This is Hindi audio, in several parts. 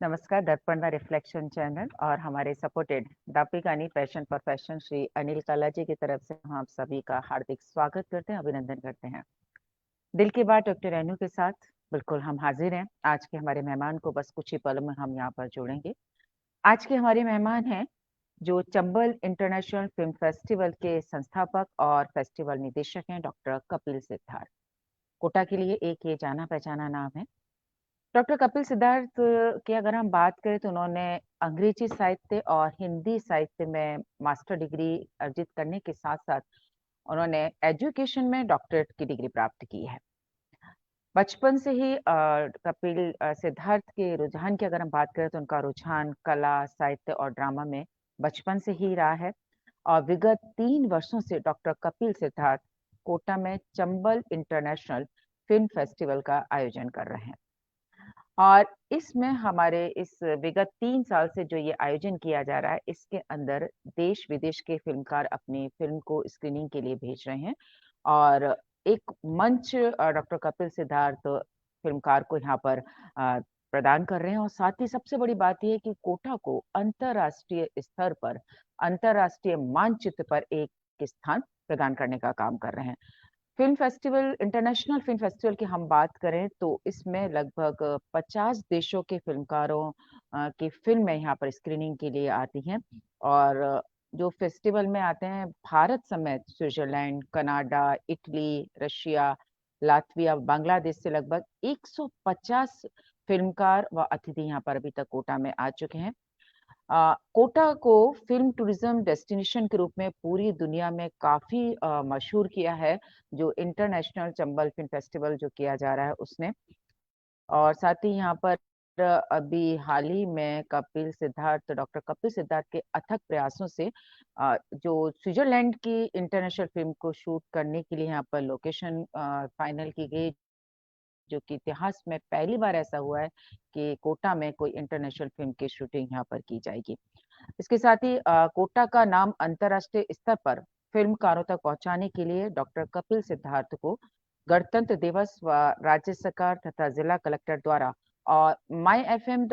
नमस्कार, दर्पण द रिफ्लेक्शन चैनल और हमारे सपोर्टेड दापिकानी passion for fashion Shri Anil Kala ji की तरफ से हम आप सभी का हार्दिक स्वागत करते हैं, अभिनंदन करते हैं। दिल की बात डॉक्टर रेनू के साथ बिल्कुल हम हाजिर हैं। आज के हमारे मेहमान को बस कुछ ही पल में हम यहाँ पर जोड़ेंगे। आज के हमारे मेहमान हैं जो चंबल इंटरनेशनल फिल्म फेस्टिवल के संस्थापक और फेस्टिवल निदेशक हैं, डॉक्टर कपिल सिद्धार्थ। कोटा के लिए एक ये जाना पहचाना नाम है। डॉक्टर कपिल सिद्धार्थ की अगर हम बात करें तो उन्होंने अंग्रेजी साहित्य और हिंदी साहित्य में मास्टर डिग्री अर्जित करने के साथ साथ उन्होंने एजुकेशन में डॉक्टरेट की डिग्री प्राप्त की है। बचपन से ही कपिल सिद्धार्थ के रुझान की अगर हम बात करें तो उनका रुझान कला, साहित्य और ड्रामा में बचपन से ही रहा है और विगत 3 वर्षों से डॉक्टर कपिल सिद्धार्थ कोटा में चंबल इंटरनेशनल फिल्म फेस्टिवल का आयोजन कर रहे हैं। और इसमें हमारे इस विगत 3 साल से जो ये आयोजन किया जा रहा है, इसके अंदर देश-विदेश के फ़िल्मकार अपनी फ़िल्म को स्क्रीनिंग के लिए भेज रहे हैं और एक मंच डॉक्टर कपिल सिद्धार्थ फ़िल्मकार को यहाँ पर प्रदान कर रहे हैं और साथ ही सबसे बड़ी बात ये है कि कोटा को अंतर्राष्ट्रीय स्तर पर, अंतर्राष्ट्रीय मानचित्र पर एक स्थान प्रदान करने का काम कर रहे हैं। Film festival international film festival की हम बात करें तो इसमें लगभग 50 देशों के फ़िल्मकारों की फ़िल्में यहाँ पर स्क्रीनिंग के लिए आती हैं और जो फेस्टिवल में आते हैं भारत समेत Switzerland, Canada, Italy, Russia, Latvia, Bangladesh से लगभग 150 फ़िल्मकार व अतिथि यहाँ पर अभी तक कोटा में आ चुके हैं। कोटा को फ़िल्म टूरिज़्म डेस्टिनेशन के रूप में पूरी दुनिया में काफ़ी मशहूर किया है, जो इंटरनेशनल चंबल फ़िल्म फेस्टिवल जो किया जा रहा है उसने। और साथ ही यहाँ पर अभी हाल ही में डॉक्टर कपिल सिद्धार्थ के अथक प्रयासों से जो स्विट्ज़रलैंड की इंटरनेशनल फ़िल्म को शूट करने के लिए यहाँ पर लोकेशन फाइनल की गई, जो कि इतिहास में पहली बार ऐसा हुआ है कि कोटा में कोई इंटरनेशनल फ़िल्म की शूटिंग यहाँ पर की जाएगी। इसके साथ ही कोटा का नाम अंतर्राष्ट्रीय स्तर पर फ़िल्मकारों तक पहुँचाने के लिए डॉक्टर कपिल सिद्धार्थ को गणतंत्र दिवस व राज्य सरकार तथा जिला कलेक्टर द्वारा और माई एफएम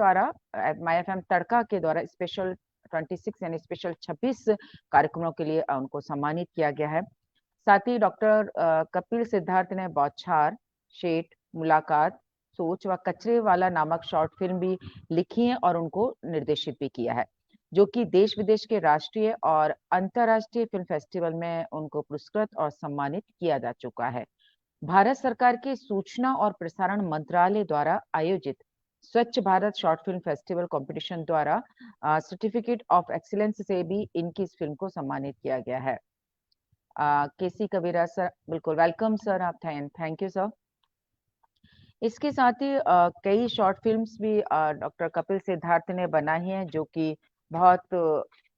तड़का के द्वारा स्पेशल 26 यानी स्पेशल 26 कार्यक्रमों के लिए उनको सम्मानित किया गया है। साथ ही डॉक्टर कपिल सिद्धार्थ ने बौछार, शेट, मुलाकात, सोच व कचरे वाला नामक शॉर्ट फ़िल्म भी लिखी है और उनको निर्देशित भी किया है, जो कि देश-विदेश के राष्ट्रीय और अंतर्राष्ट्रीय फ़िल्म फेस्टिवल में उनको पुरस्कृत और सम्मानित किया जा चुका है। भारत सरकार के सूचना और प्रसारण मंत्रालय द्वारा आयोजित स्वच्छ Bharat short film festival competition द्वारा सर्टिफिकेट ऑफ एक्सीलेंस से भी इनकी इस फ़िल्म को सम्मानित किया गया है। केसी कबीरा सर, बिल्कुल वेलकम सर, आप थैंक यू सर। इसके साथ ही कई शॉर्ट फ़िल्म्स भी डॉक्टर कपिल सिद्धार्थ ने बनाई हैं, जो कि बहुत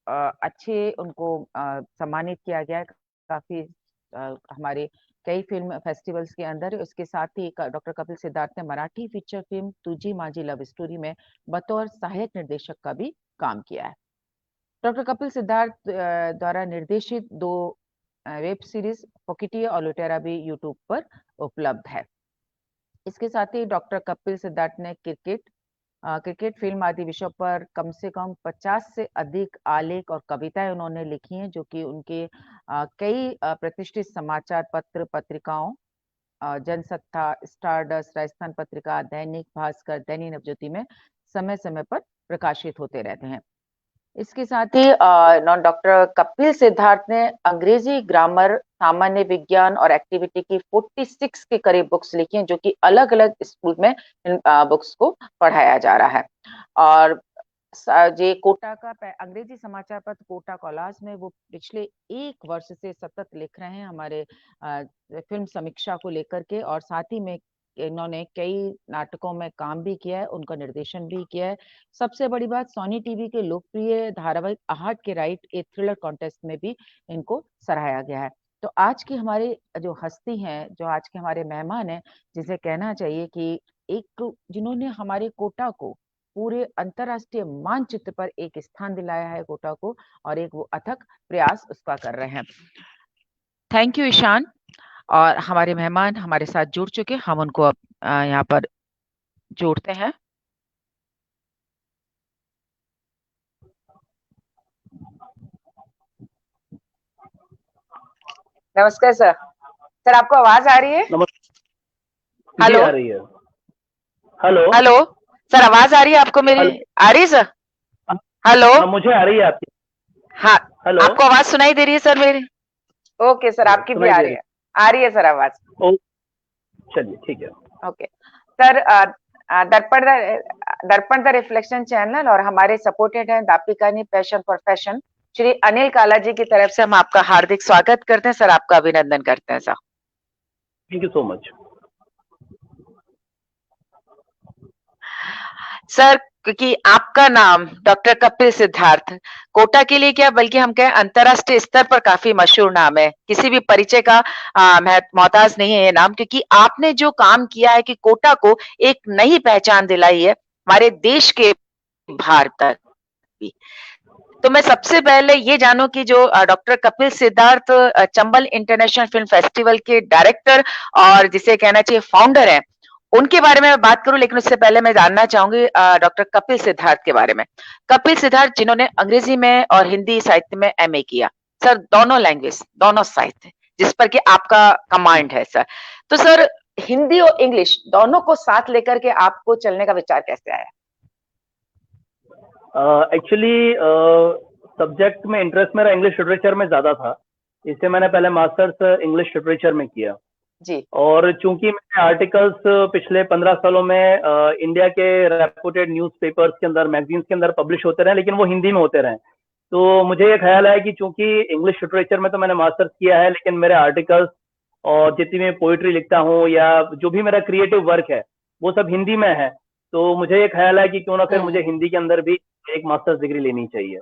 अच्छे उनको सम्मानित किया गया है। काफ़ी हमारे कई फ़िल्म फेस्टिवल्स के अंदर। उसके साथ ही डॉक्टर कपिल सिद्धार्थ ने मराठी फीचर फ़िल्म तुझी माझी लव स्टोरी में बतौर सहायक निर्देशक का भी काम किया है। डॉक्टर कपिल सिद्धार्थ द्वारा निर्देशित 2 वेब सीरीज़ पोकिटिया और लुटेरा भी यूट्यूब पर उपलब्ध है। इसके साथ ही डॉक्टर कपिल सिद्धार्थ ने क्रिकेट फिल्म आदि विषयों पर कम से कम 50 से अधिक आलेख और कविताएं उन्होंने लिखी हैं, जो कि उनके कई प्रतिष्ठित समाचार पत्र पत्रिकाओं जनसत्ता, स्टारडस्ट, राजस्थान पत्रिका, दैनिक भास्कर, दैनिक नवज्योति में समय समय पर प्रकाशित होते रहते हैं। इसके साथ ही डॉक्टर कपिल सिद्धार्थ ने अंग्रेजी ग्रामर, सामान्य विज्ञान और एक्टिविटी की 46 के करीब बुक्स लिखी हैं, जो कि अलग-अलग स्कूल में इन बुक्स को पढ़ाया जा रहा है। और जे कोटा का अंग्रेजी समाचार पत्र कोटा कोलाज में वो पिछले 1 वर्ष से सतत लिख रहे हैं हमारे फिल्म समीक्षा को लेकर के, और साथ ही में इन्होंने कई नाटकों में काम भी किया है, उनका निर्देशन भी किया है। सबसे बड़ी बात, सोनी टीवी के लोकप्रिय धारावाहिक आहट के राइट ए थ्रिलर कॉन्टेस्ट में भी इनको सराहा गया है। तो आज की हमारी जो हस्ती हैं, जो आज के हमारे मेहमान हैं, जिसे कहना चाहिए कि एक जिन्होंने हमारे कोटा को पूरे अंतर्राष्ट्रीय मानचित्र पर एक स्थान दिलाया है कोटा को, और एक वो अथक प्रयास उसका कर रहे हैं। Thank you Ishan. और हमारे मेहमान हमारे साथ जुड़ चुके, हम उनको अब यहाँ पर जोड़ते हैं। नमस्कार सर। सर आपको आवाज आ रही है? नमस्कार जी, हेलो आ रही है। हेलो। हेलो। सर आवाज आ रही है आपको मेरी? हेलो। आ रही है सर? हेलो। हाँ, मुझे आ रही है आपकी। हाँ। हेलो। आपको आवाज सुनाई दे रही है सर मेरी? ओके सर, ये आपकी भी सुनाई आ दे रही रही है। आ रही है सर आवाज। है। ओ, चलिए ठीक है। Okay sir. दर्पण दर्पण द रिफ्लेक्शन चैनल और हमारे सपोर्टेड है दापिकानी पैशन प्रोफेशन श्री अनिल काला जी की तरफ से हम आपका हार्दिक स्वागत करते हैं सर, आपका अभिनंदन करते हैं sir. Thank you so much. Sir, क्योंकि आपका नाम डॉक्टर कपिल सिद्धार्थ कोटा के लिए क्या बल्कि हम कहें अंतरराष्ट्रीय स्तर पर काफी मशहूर नाम है, किसी भी परिचय का मोहताज नहीं है ये नाम, क्योंकि आपने जो काम किया है कि कोटा को एक नई पहचान दिलाई है हमारे देश के बाहर तक भी। तो मैं सबसे पहले ये जानूं कि जो doctor Kapil Siddharth Chambal international film festival के डायरेक्टर और जिसे कहना चाहिए फाउंडर हैं, उनके बारे में मैं बात करूं, लेकिन उससे पहले मैं जानना चाहूंगी डॉक्टर कपिल सिद्धार्थ के बारे में। कपिल सिद्धार्थ जिन्होंने अंग्रेजी में और हिंदी साहित्य में एमए किया, सर दोनों लैंग्वेज दोनों साहित्य जिस पर कि आपका कमांड है सर। तो सर हिंदी और इंग्लिश दोनों को साथ लेकर के आपको चलने का विचार कैसे आया? एक्चुअली सब्जेक्ट में इंटरेस्ट मेरा इंग्लिश लिटरेचर में ज़्यादा था, इससे मैंने पहले मास्टर्स इंग्लिश लिटरेचर में किया। जी। और चूंकि मेरे आर्टिकल्स पिछले 15 सालों में इंडिया के रेपुटेड न्यूज़पेपर्स के अंदर, मैगजीन्स के अंदर पब्लिश होते रहे, लेकिन वो हिंदी में होते रहे। तो मुझे ये ख्याल है कि चूंकि इंग्लिश लिटरेचर में तो मैंने मास्टर्स किया है, लेकिन मेरे आर्टिकल्स और जितनी मैं पोइट्री लिखता हूँ या जो भी मेरा क्रिएटिव वर्क है वो सब हिंदी में है। तो मुझे ये ख्याल है कि क्यों ना फिर मुझे हम्म। हिंदी के अंदर भी एक मास्टर्स डिग्री लेनी चाहिए।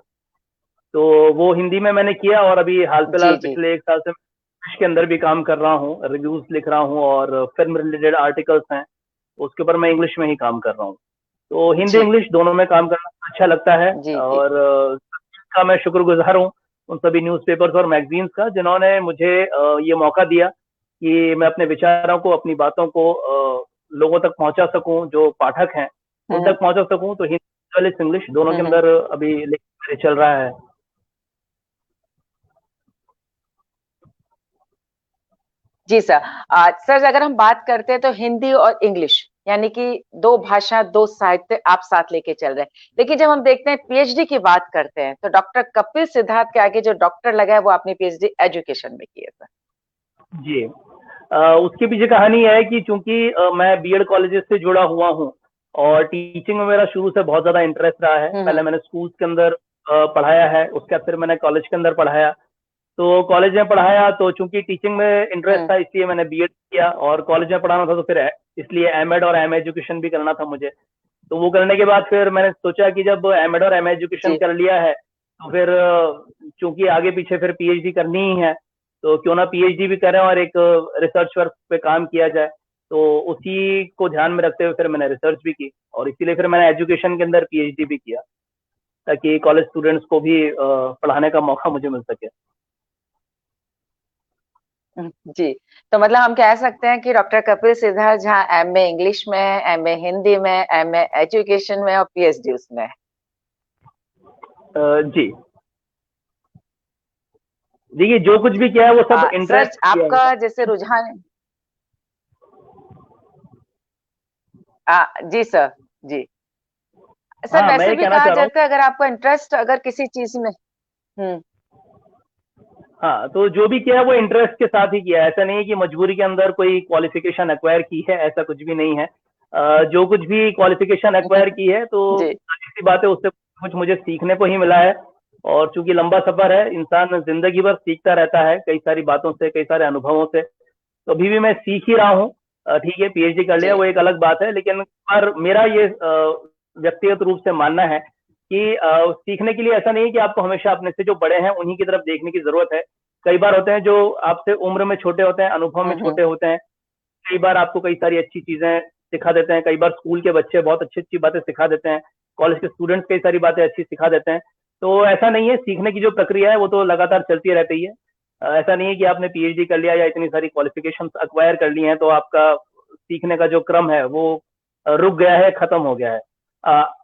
तो वो हिंदी में मैंने किया, और अभी हाल जी फिलहाल जी। पिछले 1 साल से इंग्लिश के अंदर भी काम कर रहा हूँ, रिव्यूज लिख रहा हूँ, और फिल्म रिलेटेड आर्टिकल्स हैं उसके ऊपर मैं इंग्लिश में ही काम कर रहा हूँ। तो हिंदी जी इंग्लिश दोनों में काम करना अच्छा लगता है। जी। जी। और का मैं शुक्रगुजार हूँ उन सभी न्यूज़पेपर्स और मैगजीन्स का जिन्होंने मुझे ये मौका दिया कि मैं अपने विचारों को, अपनी बातों को लोगों तक पहुंचा सकूं, जो पाठक हैं उन हम्म तक पहुंचा सकूं। तो हिंदी इंग्लिश दोनों के हम्म। अंदर अभी मेरे चल रहा है। जी सर। सर अगर हम बात करते हैं तो हिंदी और इंग्लिश यानी कि दो भाषा दो साहित्य आप साथ लेके चल रहे हैं, लेकिन जब हम देखते हैं पीएचडी की बात करते हैं तो डॉक्टर कपिल सिद्धार्थ के आगे जो डॉक्टर लगा है वो आपने पीएचडी एजुकेशन में की है सर। जी। उसके पीछे कहानी है कि चूंकि मैं बीएड कॉलेजेस से जुड़ा हुआ हूँ और टीचिंग में मेरा शुरू से बहुत ज्यादा इंटरेस्ट रहा है। हम्म पहले मैंने स्कूल्स के अंदर पढ़ाया है, उसके बाद फिर मैंने कॉलेज के अंदर पढ़ाया। तो कॉलेज में पढ़ाया तो चूंकि टीचिंग में इंटरेस्ट हम्म था इसलिए मैंने बीएड किया, और कॉलेज में पढ़ाना था तो फिर इसलिए एमएड और एम एजुकेशन भी करना था मुझे। तो वो करने के बाद फिर मैंने सोचा कि जब एमएड और एम एजुकेशन जी कर लिया है तो फिर चूंकि आगे पीछे फिर पीएचडी करनी ही है, तो क्यों ना पीएचडी भी करें और एक रिसर्च वर्क पे काम किया जाए। तो उसी को ध्यान में रखते हुए फिर मैंने रिसर्च भी की, और इसीलिए फिर मैंने एजुकेशन के अंदर पीएचडी भी किया ताकि कॉलेज स्टूडेंट्स को भी पढ़ाने का मौका मुझे मिल सके। जी। तो मतलब हम कह सकते हैं कि डॉक्टर कपिल सिद्धार्थ जहाँ एमए इंग्लिश में है, एमए हिंदी में, एमए एजुकेशन में और पीएचडी उसमें है। जी। देखिए, जो कुछ भी किया है वो सब सर इंटरेस्ट किया है। आपका जैसे रुझान जी सर। जी सर, हाँ, मैं वैसे ये भी कहना कहा चाह रहा हूँ। जाता है अगर आपका इंटरेस्ट अगर किसी चीज में। हम्म। हाँ, तो जो भी किया है वो इंटरेस्ट के साथ ही किया है। ऐसा नहीं है कि मजबूरी के अंदर कोई क्वालिफिकेशन एक्वायर की है, ऐसा कुछ भी नहीं है। जो कुछ भी क्वालिफिकेशन एक्वायर की है तो जी जाहिर सी बात है उससे कुछ मुझे सीखने को ही मिला है। और चूंकि लंबा सफर है, इंसान जिंदगी भर सीखता रहता है कई सारी बातों से, कई सारे अनुभवों से। तो अभी भी मैं सीख ही रहा हूँ। ठीक है, पीएचडी कर लिया जी। वो एक अलग बात है, लेकिन पर मेरा ये व्यक्तिगत रूप से मानना है कि सीखने के लिए ऐसा नहीं है कि आपको हमेशा अपने से जो बड़े हैं उन्हीं की तरफ देखने की जरूरत है। कई बार होते हैं जो आपसे उम्र में छोटे होते हैं, अनुभव में हम्म। छोटे होते हैं। कई बार आपको कई सारी अच्छी चीजें सिखा देते हैं। कई बार स्कूल के बच्चे बहुत अच्छी अच्छी बातें सिखा देते हैं, कॉलेज के स्टूडेंट्स कई सारी बातें अच्छी सिखा देते हैं। तो ऐसा नहीं है, सीखने की जो प्रक्रिया है वो तो लगातार चलती रहती है। ऐसा नहीं है कि आपने पीएचडी कर लिया या इतनी सारी क्वालिफिकेशन एक्वायर कर ली हैं तो आपका सीखने का जो क्रम है वो रुक गया है, खत्म हो गया है।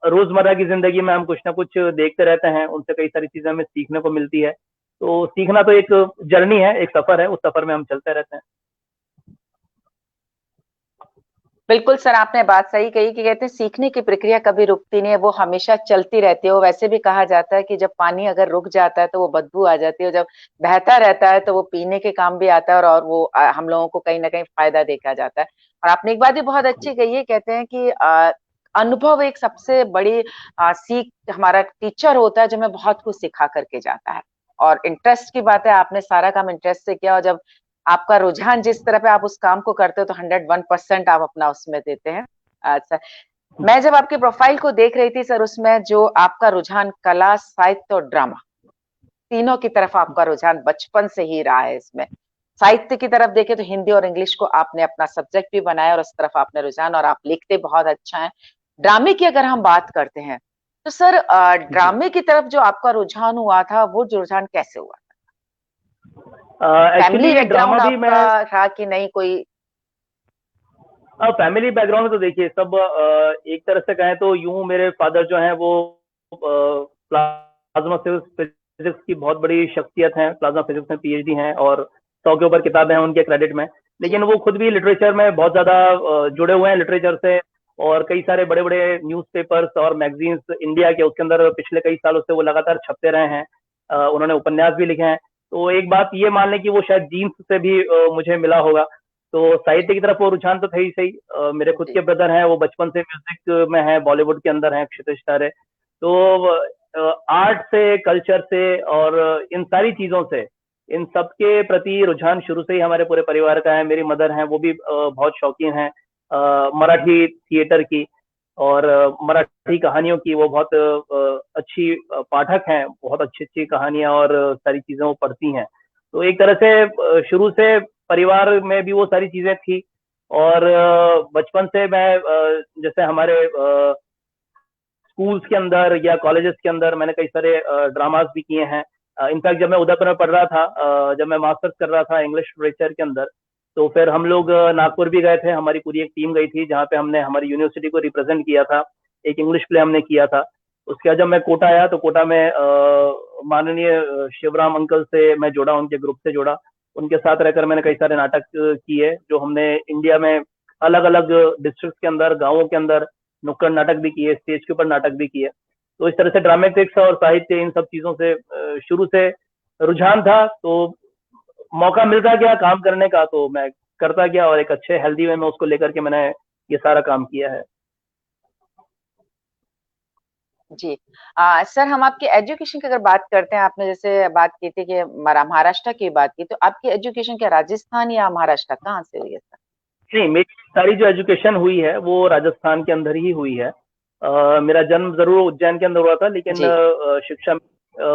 रोजमर्रा की जिंदगी में हम कुछ ना कुछ देखते रहते हैं, उनसे कई सारी चीजें हमें सीखने को मिलती है। तो सीखना तो एक जर्नी है, एक सफर है, उस सफर में हम चलते रहते हैं। बिल्कुल सर, आपने बात सही कही कि कहते हैं सीखने की प्रक्रिया कभी रुकती नहीं है, वो हमेशा चलती रहती है। वो वैसे भी कहा जाता है कि जब पानी अगर रुक जाता है तो वो बदबू आ जाती है, और जब बहता रहता है तो वो पीने के काम भी आता है, और वो हम लोगों को कहीं ना कहीं फायदा देखा जाता है। और आपने एक बात भी बहुत अच्छी कही है, कहते हैं कि अनुभव एक सबसे बड़ी सीख, हमारा टीचर होता है जो हमें बहुत कुछ सिखा करके जाता है। और इंटरेस्ट की बात है, आपने सारा काम इंटरेस्ट से किया, और जब आपका रुझान जिस तरह पे आप उस काम को करते हो तो 101% आप अपना उसमें देते हैं। अच्छा, मैं जब आपकी प्रोफाइल को देख रही थी सर, उसमें जो आपका रुझान कला, साहित्य और ड्रामा, तीनों की तरफ आपका रुझान बचपन से ही रहा है। इसमें साहित्य की तरफ देखें तो हिंदी और इंग्लिश को आपने अपना सब्जेक्ट भी बनाया, और उस तरफ आपने रुझान, और आप लिखते बहुत अच्छा है। ड्रामे की अगर हम बात करते हैं तो सर, जी। ड्रामे की तरफ जो आपका रुझान हुआ था, वो रुझान कैसे हुआ? फैमिली एक्चुअली ड्रामा बैकग्राउंड भी मैं, आपका रहा कि नहीं कोई? फैमिली बैकग्राउंड में तो देखिए सब, एक तरह से कहें तो यूं, मेरे फादर जो हैं वो प्लाज्मा फिजिक्स की बहुत बड़ी शख्सियत हैं, प्लाज्मा फिजिक्स में पीएचडी हैं, और 100 के ऊपर किताबें हैं उनके क्रेडिट में। जी लेकिन वो खुद भी लिटरेचर में बहुत ज्यादा जुड़े हुए हैं लिटरेचर से, और कई सारे बड़े बड़े न्यूज़पेपर्स और मैगजीन्स इंडिया के उसके अंदर पिछले कई सालों से वो लगातार छपते रहे हैं। उन्होंने उपन्यास भी लिखे हैं। तो एक बात ये मान लें कि वो शायद जीन्स से भी मुझे मिला होगा। तो साहित्य की तरफ वो रुझान तो थे ही सही। मेरे खुद जी के ब्रदर हैं, वो बचपन से म्यूजिक में है, बॉलीवुड के अंदर हैं, क्षितिज तारे। तो आर्ट से, कल्चर से, और इन सारी चीजों से, इन सब के प्रति रुझान शुरू से ही हमारे पूरे परिवार का है। मेरी मदर हैं, वो भी बहुत शौकीन हैं मराठी थिएटर की, और मराठी कहानियों की। वो बहुत अच्छी पाठक हैं, बहुत अच्छी अच्छी कहानियां और सारी चीजें वो पढ़ती हैं। तो एक तरह से शुरू से परिवार में भी वो सारी चीजें थी। और बचपन से मैं जैसे हमारे स्कूल्स के अंदर या कॉलेजेस के अंदर मैंने कई सारे ड्रामास भी किए हैं। इनफैक्ट जब मैं उदयपुर में पढ़ रहा था, जब मैं मास्टर्स कर रहा था इंग्लिश लिटरेचर के अंदर, तो फिर हम लोग नागपुर भी गए थे। हमारी पूरी एक टीम गई थी, जहाँ पे हमने हमारी यूनिवर्सिटी को रिप्रेजेंट किया था। एक इंग्लिश प्ले हमने किया था। उसके बाद जब मैं कोटा आया, तो कोटा में माननीय शिवराम अंकल से मैं जुड़ा, उनके ग्रुप से जुड़ा। उनके साथ रहकर मैंने कई सारे नाटक किए, जो हमने इंडिया में अलग अलग डिस्ट्रिक्ट के अंदर, गाँवों के अंदर नुक्कड़ नाटक भी किए, स्टेज के ऊपर नाटक भी किए। तो इस तरह से ड्रामेटिक्स और साहित्य, इन सब चीजों से शुरू से रुझान था। तो मौका मिलता गया काम करने का, तो मैं करता गया, और एक अच्छे हेल्दी वे में उसको लेकर के मैंने ये सारा काम किया है। जी। सर, हम आपकी एजुकेशन की अगर बात करते हैं, आपने जैसे बात की थी कि महाराष्ट्र की बात की, तो आपकी एजुकेशन क्या राजस्थान या महाराष्ट्र, कहाँ से हुई है सर? नहीं, मेरी सारी जो एजुकेशन हुई है वो राजस्थान के अंदर ही हुई है। मेरा जन्म जरूर उज्जैन के अंदर हुआ था, लेकिन जी शिक्षा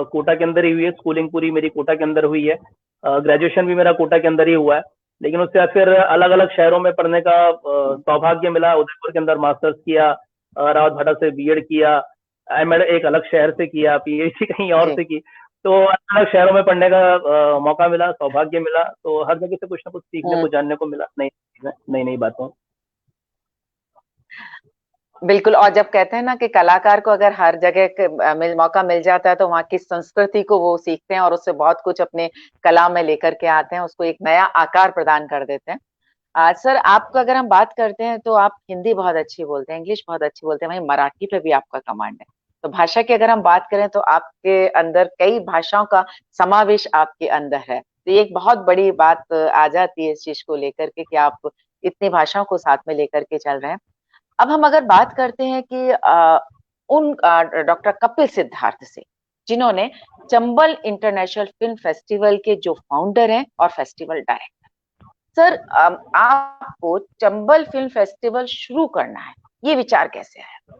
कोटा के अंदर ही हुई है। स्कूलिंग पूरी मेरी कोटा के अंदर हुई है। ग्रेजुएशन भी मेरा कोटा के अंदर ही हुआ है। लेकिन उसके बाद फिर अलग अलग शहरों में पढ़ने का सौभाग्य मिला। उदयपुर के अंदर मास्टर्स किया, रावत भाटा से बीएड किया, एमएड एक अलग शहर से किया, पीएचडी कहीं और जी। से की। तो अलग अलग शहरों में पढ़ने का मौका मिला, सौभाग्य मिला। तो हर जगह से कुछ ना कुछ सीखने को, हम्म। जानने को मिला, नई नई बातों। बिल्कुल, और जब कहते हैं ना कि कलाकार को अगर हर जगह मौका मिल जाता है तो वहाँ की संस्कृति को वो सीखते हैं, और उससे बहुत कुछ अपने कला में लेकर के आते हैं, उसको एक नया आकार प्रदान कर देते हैं। सर, आपको अगर हम बात करते हैं तो आप हिंदी बहुत अच्छी बोलते हैं, इंग्लिश बहुत अच्छी बोलते हैं, वहीं मराठी पे भी आपका कमांड है। तो भाषा की अगर हम बात करें तो आपके अंदर कई भाषाओं का समावेश आपके अंदर है। तो ये एक बहुत बड़ी बात आ जाती है इस चीज को लेकर के कि आप इतनी भाषाओं को साथ में लेकर के चल रहे हैं। अब हम अगर बात करते हैं कि उन डॉक्टर कपिल सिद्धार्थ से, जिन्होंने चंबल इंटरनेशनल फिल्म फेस्टिवल के जो फाउंडर हैं और फेस्टिवल डायरेक्टर। सर, आपको चंबल फिल्म फेस्टिवल शुरू करना है, ये विचार कैसे आया?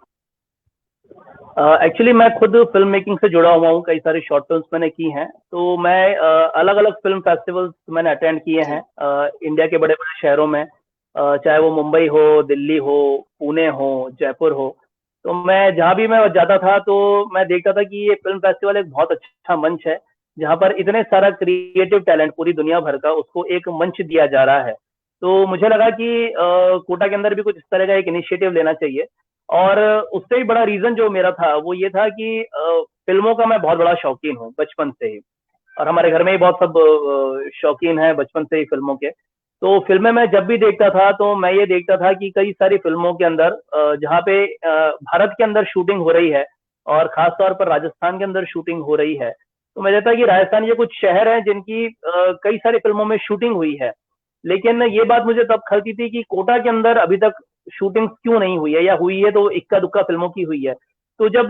एक्चुअली मैं खुद फिल्म मेकिंग से जुड़ा हुआ हूँ। कई सारी शॉर्ट फिल्म्स मैंने की हैं। तो मैं अलग अलग फिल्म फेस्टिवल्स मैंने अटेंड किए हैं जी इंडिया के बड़े बड़े शहरों में। चाहे वो मुंबई हो, दिल्ली हो, पुणे हो, जयपुर हो। तो मैं जहाँ भी मैं जाता था, तो मैं देखता था कि ये फिल्म फेस्टिवल एक बहुत अच्छा मंच है, जहाँ पर इतने सारा क्रिएटिव टैलेंट पूरी दुनिया भर का, उसको एक मंच दिया जा रहा है। तो मुझे लगा कि कोटा के अंदर भी कुछ इस तरह का एक इनिशिएटिव लेना चाहिए। और उससे भी बड़ा रीजन जो मेरा था वो ये था कि फिल्मों का मैं बहुत बड़ा शौकीन हूँ बचपन से ही। और हमारे घर में ही बहुत सब शौकीन हैं बचपन से ही फिल्मों के। तो फिल्में मैं जब भी देखता था तो मैं ये देखता था कि कई सारी फिल्मों के अंदर जहाँ पे भारत के अंदर शूटिंग हो रही है और खास तौर पर राजस्थान के अंदर शूटिंग हो रही है, तो मैं देखता कि राजस्थान ये कुछ शहर हैं जिनकी कई सारी फिल्मों में शूटिंग हुई है। लेकिन ये बात मुझे तब खलती थी कि कोटा के अंदर अभी तक शूटिंग क्यों नहीं हुई है, या हुई है तो इक्का दुक्का फिल्मों की हुई है। तो जब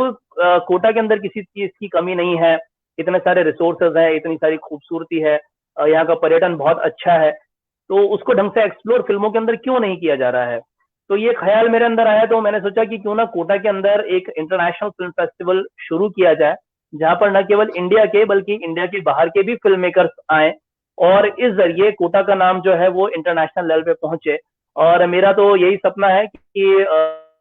कोटा के अंदर किसी चीज की कमी नहीं है, इतने सारे रिसोर्सेज हैं, इतनी सारी खूबसूरती है, यहाँ का पर्यटन बहुत अच्छा है, तो उसको ढंग से एक्सप्लोर फिल्मों के अंदर क्यों नहीं किया जा रहा है। तो ये ख्याल मेरे अंदर आया, तो मैंने सोचा कि क्यों ना कोटा के अंदर एक इंटरनेशनल फिल्म फेस्टिवल शुरू किया जाए, जहां पर न केवल इंडिया के बल्कि इंडिया के बाहर के भी फिल्म मेकर्स आए और इस जरिए कोटा का नाम जो है वो इंटरनेशनल लेवल पे पहुंचे। और मेरा तो यही सपना है कि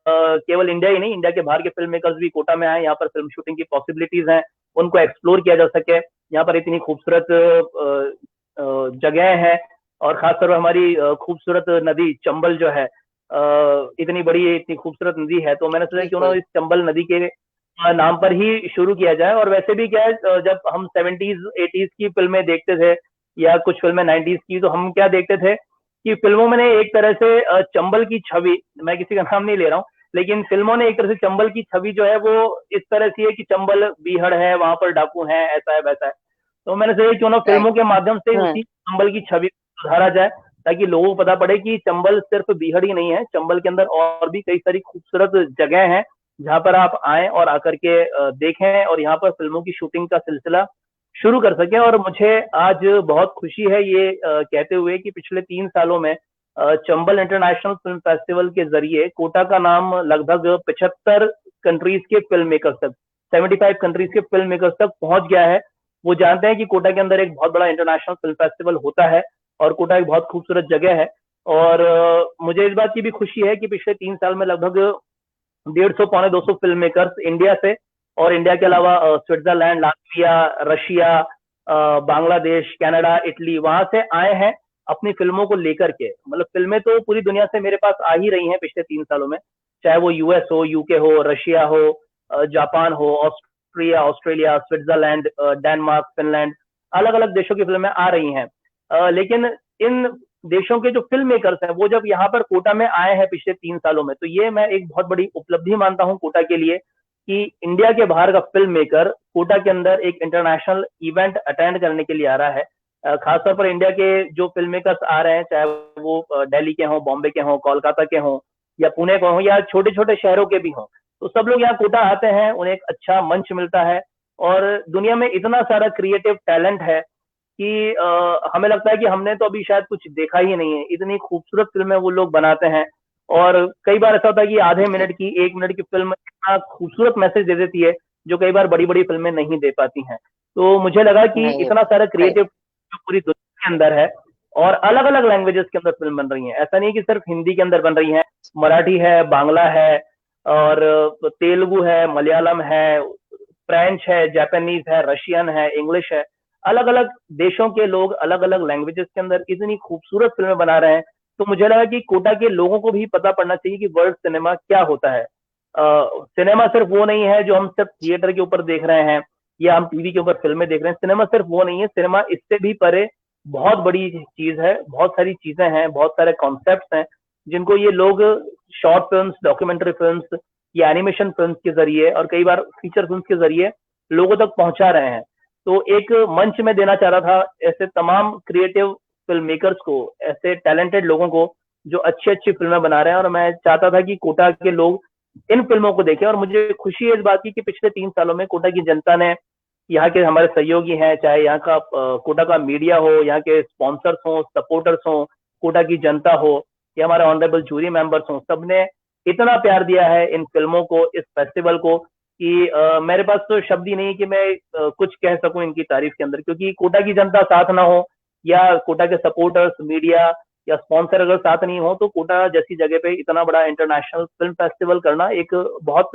केवल इंडिया ही नहीं, इंडिया के बाहर के फिल्म मेकर्स भी कोटा में आए, यहाँ पर फिल्म शूटिंग की पॉसिबिलिटीज हैं, उनको एक्सप्लोर किया जा सके। यहाँ पर इतनी खूबसूरत जगह है और खासतौर पर हमारी खूबसूरत नदी चंबल जो है, इतनी बड़ी इतनी खूबसूरत नदी है, तो मैंने सोचा क्यों ना इस चंबल नदी के नाम पर ही शुरू किया जाए। और वैसे भी क्या है, जब हम 70s 80s की फिल्में देखते थे या कुछ फिल्में 90s की, तो हम क्या देखते थे कि फिल्मों में ने एक तरह से चंबल की छवि, मैं किसी का नाम नहीं ले रहा हूँ, लेकिन फिल्मों ने एक तरह से चंबल की छवि जो है वो इस तरह से है कि चंबल बीहड़ है, वहां पर डाकू है, ऐसा है वैसा है। तो मैंने सोचा क्यों ना फिल्मों के माध्यम से उसी चंबल की छवि को सुधारा जाए, ताकि लोगों को पता पड़े कि चंबल सिर्फ बीहड़ ही नहीं है, चंबल के अंदर और भी कई सारी खूबसूरत जगह हैं जहां पर आप आए और आकर के देखें और यहाँ पर फिल्मों की शूटिंग का सिलसिला शुरू कर सके। और मुझे आज बहुत खुशी है ये कहते हुए कि पिछले 3 सालों में चंबल इंटरनेशनल फिल्म फेस्टिवल के जरिए कोटा का नाम लगभग 75 कंट्रीज के फिल्म मेकर्स तक, 75 कंट्रीज के फिल्म मेकर्स तक पहुंच गया है। वो जानते हैं कि कोटा के अंदर एक बहुत बड़ा इंटरनेशनल फिल्म फेस्टिवल होता है और कोटा एक बहुत खूबसूरत जगह है। और मुझे इस बात की भी खुशी है कि पिछले 3 साल में लगभग 150 पौने 200 फिल्म मेकर्स इंडिया से और इंडिया के अलावा Switzerland, Latvia, Russia, Bangladesh, Canada, Italy, वहां से आए हैं अपनी फिल्मों को लेकर के। मतलब फिल्में तो पूरी दुनिया से मेरे पास आ ही रही हैं पिछले 3 सालों में, चाहे वो यूएस हो, यूके हो, रशिया हो, जापान हो, Austria, Australia, Switzerland, Denmark, Finland, अलग अलग देशों की फिल्में आ रही हैं। लेकिन इन देशों के जो फिल्म मेकर्स हैं वो जब यहाँ पर कोटा में आए हैं पिछले 3 सालों में, तो ये मैं एक बहुत बड़ी उपलब्धि मानता हूँ कोटा के लिए कि इंडिया के बाहर का फिल्म मेकर कोटा के अंदर एक इंटरनेशनल इवेंट अटेंड करने के लिए आ रहा है। खासतौर पर इंडिया के जो फिल्म मेकर्स आ रहे हैं, चाहे वो दिल्ली के हों, बॉम्बे के हों, कोलकाता के हों या पुणे के हों या छोटे छोटे शहरों के भी हों, तो सब लोग यहाँ कोटा आते हैं, उन्हें एक अच्छा मंच मिलता है। और दुनिया में इतना सारा क्रिएटिव टैलेंट है कि हमें लगता है कि हमने तो अभी शायद कुछ देखा ही नहीं है, इतनी खूबसूरत फिल्में वो लोग बनाते हैं। और कई बार ऐसा होता है कि आधे मिनट की, 1 मिनट की फिल्म इतना खूबसूरत मैसेज दे देती है जो कई बार बड़ी बड़ी फिल्में नहीं दे पाती हैं। तो मुझे लगा कि इतना सारा क्रिएटिव जो पूरी दुनिया के अंदर है और अलग अलग लैंग्वेजेस के अंदर फिल्म बन रही है, ऐसा नहीं कि सिर्फ हिंदी के अंदर बन रही है, मराठी है, बांग्ला है और तेलुगु है, मलयालम है, फ्रेंच है, जापानीज है, रशियन है, इंग्लिश है, अलग अलग देशों के लोग अलग अलग लैंग्वेजेस के अंदर इतनी खूबसूरत फिल्में बना रहे हैं। तो मुझे लगा कि कोटा के लोगों को भी पता पड़ना चाहिए कि वर्ल्ड सिनेमा क्या होता है। सिनेमा सिर्फ वो नहीं है जो हम सिर्फ थिएटर के ऊपर देख रहे हैं या हम टीवी के ऊपर फिल्में देख रहे हैं, सिनेमा सिर्फ वो नहीं है, सिनेमा इससे भी परे बहुत बड़ी चीज है, बहुत सारी चीजें हैं, बहुत सारे कॉन्सेप्ट हैं जिनको ये लोग शॉर्ट फिल्म्स, डॉक्यूमेंट्री फिल्म्स या एनिमेशन फिल्म्स के जरिए और कई बार फीचर फिल्म्स के जरिए लोगों तक पहुंचा रहे हैं। तो एक मंच में देना चाह रहा था ऐसे तमाम क्रिएटिव फिल्म मेकर्स को, ऐसे टैलेंटेड लोगों को जो अच्छी अच्छी फिल्में बना रहे हैं, और मैं चाहता था कि कोटा के लोग इन फिल्मों को देखें। और मुझे खुशी है इस बात की कि पिछले 3 सालों में कोटा की जनता ने, यहाँ के हमारे सहयोगी हैं, चाहे यहाँ का कोटा का मीडिया हो, यहाँ के स्पॉन्सर्स हो, सपोर्टर्स हो, कोटा की जनता हो या हमारे ऑनरेबल जूरी मेंबर्स हो, सबने इतना प्यार दिया है इन फिल्मों को, इस फेस्टिवल को कि मेरे पास तो शब्द ही नहीं कि मैं कुछ कह सकूं इनकी तारीफ के अंदर, क्योंकि कोटा की जनता साथ ना हो या कोटा के सपोर्टर्स, मीडिया या स्पॉन्सर अगर साथ नहीं हो, तो कोटा जैसी जगह पे इतना बड़ा इंटरनेशनल फिल्म फेस्टिवल करना एक बहुत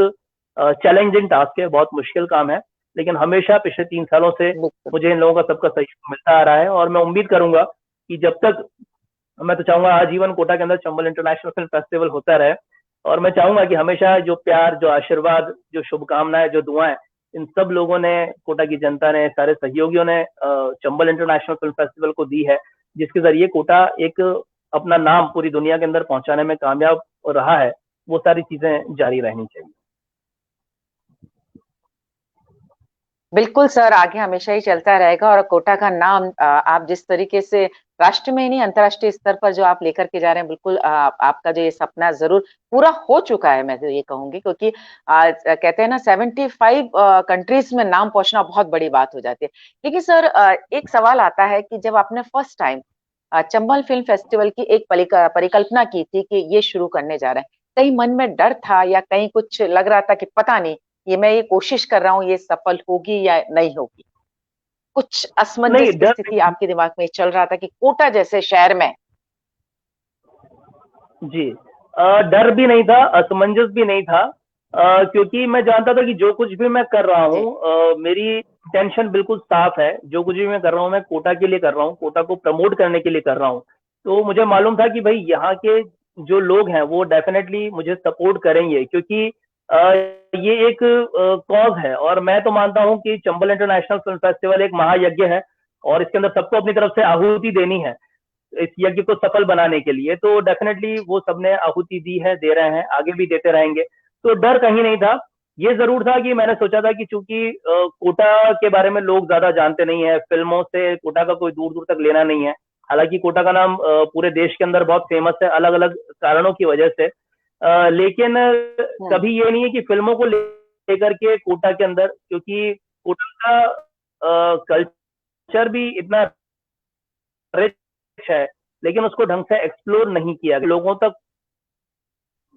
चैलेंजिंग टास्क है, बहुत मुश्किल काम है। लेकिन हमेशा पिछले 3 सालों से मुझे इन लोगों का सबका सहयोग मिलता आ रहा है और मैं उम्मीद करूंगा कि जब तक, मैं तो चाहूंगा आजीवन कोटा के अंदर चंबल इंटरनेशनल फिल्म फेस्टिवल होता रहे। और मैं चाहूंगा कि हमेशा जो प्यार, जो आशीर्वाद, जो शुभकामनाएं, जो दुआएं इन सब लोगों ने, कोटा की जनता ने, सारे सहयोगियों ने चंबल इंटरनेशनल फिल्म फेस्टिवल को दी है, जिसके जरिए कोटा एक अपना नाम पूरी दुनिया के अंदर पहुंचाने में कामयाब रहा है। वो सारी चीजें जारी रहनी चाहिए। बिल्कुल सर, आगे हमेशा ही चलता रहेगा। और कोटा का नाम आप जिस तरीके से राष्ट्र में ही नहीं अंतर्राष्ट्रीय स्तर पर जो आप लेकर के जा रहे हैं, बिल्कुल आपका जो ये सपना जरूर पूरा हो चुका है, मैं तो ये कहूंगी। क्योंकि कहते हैं ना 75 कंट्रीज में नाम पहुंचना बहुत बड़ी बात हो जाती है। लेकिन सर एक सवाल आता है कि जब आपने first time Chambal film festival की एक परिकल्पना की थी कि ये शुरू करने जा रहे हैं, कहीं मन में डर था या कहीं कुछ लग रहा था कि पता नहीं ये मैं ये कोशिश कर रहा हूँ ये सफल होगी या नहीं होगी? कुछ नहीं, असमंजस की डर स्थिति आपके दिमाग में चल रहा था कि कोटा जैसे शहर में? जी, डर भी नहीं था, असमंजस भी नहीं था, क्योंकि मैं जानता था कि जो कुछ भी मैं कर रहा जी। हूँ, मेरी इंटेंशन बिल्कुल साफ है। जो कुछ भी मैं कर रहा हूँ, मैं कोटा के लिए कर रहा हूँ, कोटा को प्रमोट करने के लिए कर रहा हूँ। तो मुझे मालूम था कि भाई यहाँ के जो लोग हैं वो डेफिनेटली मुझे सपोर्ट करेंगे, क्योंकि अ, ये एक कॉज है। और मैं तो मानता हूँ कि चंबल इंटरनेशनल फिल्म फेस्टिवल एक महायज्ञ है, और इसके अंदर सबको अपनी तरफ से आहुति देनी है इस यज्ञ को सफल बनाने के लिए। तो डेफिनेटली वो सबने आहुति दी है, दे रहे हैं, आगे भी देते रहेंगे। तो डर कहीं नहीं था। ये जरूर था कि मैंने सोचा था कि चूंकि कोटा के बारे में लोग ज्यादा जानते नहीं है, फिल्मों से कोटा का कोई दूर दूर तक लेना नहीं है। हालांकि कोटा का नाम पूरे देश के अंदर बहुत फेमस है अलग अलग कारणों की वजह से, लेकिन हम्म। कभी ये नहीं है कि फिल्मों को लेकर के कोटा के अंदर, क्योंकि कोटा का कल्चर भी इतना रिच है, लेकिन उसको ढंग से एक्सप्लोर नहीं किया गया। लोगों तक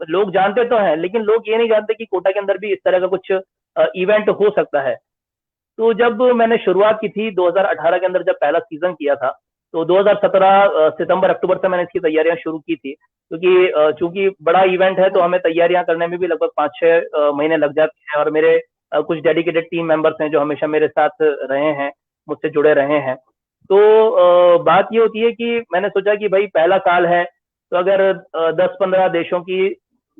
लोग जानते तो हैं, लेकिन लोग ये नहीं जानते कि कोटा के अंदर भी इस तरह का कुछ इवेंट हो सकता है। तो जब मैंने शुरुआत की थी 2018 के अंदर, जब पहला सीजन किया था, तो 2017 सितंबर अक्टूबर से मैंने इसकी तैयारियां शुरू की थी, क्योंकि चूंकि बड़ा इवेंट है तो हमें तैयारियां करने में भी लगभग 5-6 महीने लग जाते हैं। और मेरे कुछ डेडिकेटेड टीम मेंबर्स हैं जो हमेशा मेरे साथ रहे हैं, मुझसे जुड़े रहे हैं। तो बात ये होती है कि मैंने सोचा कि भाई पहला साल है, तो अगर 10-15 देशों की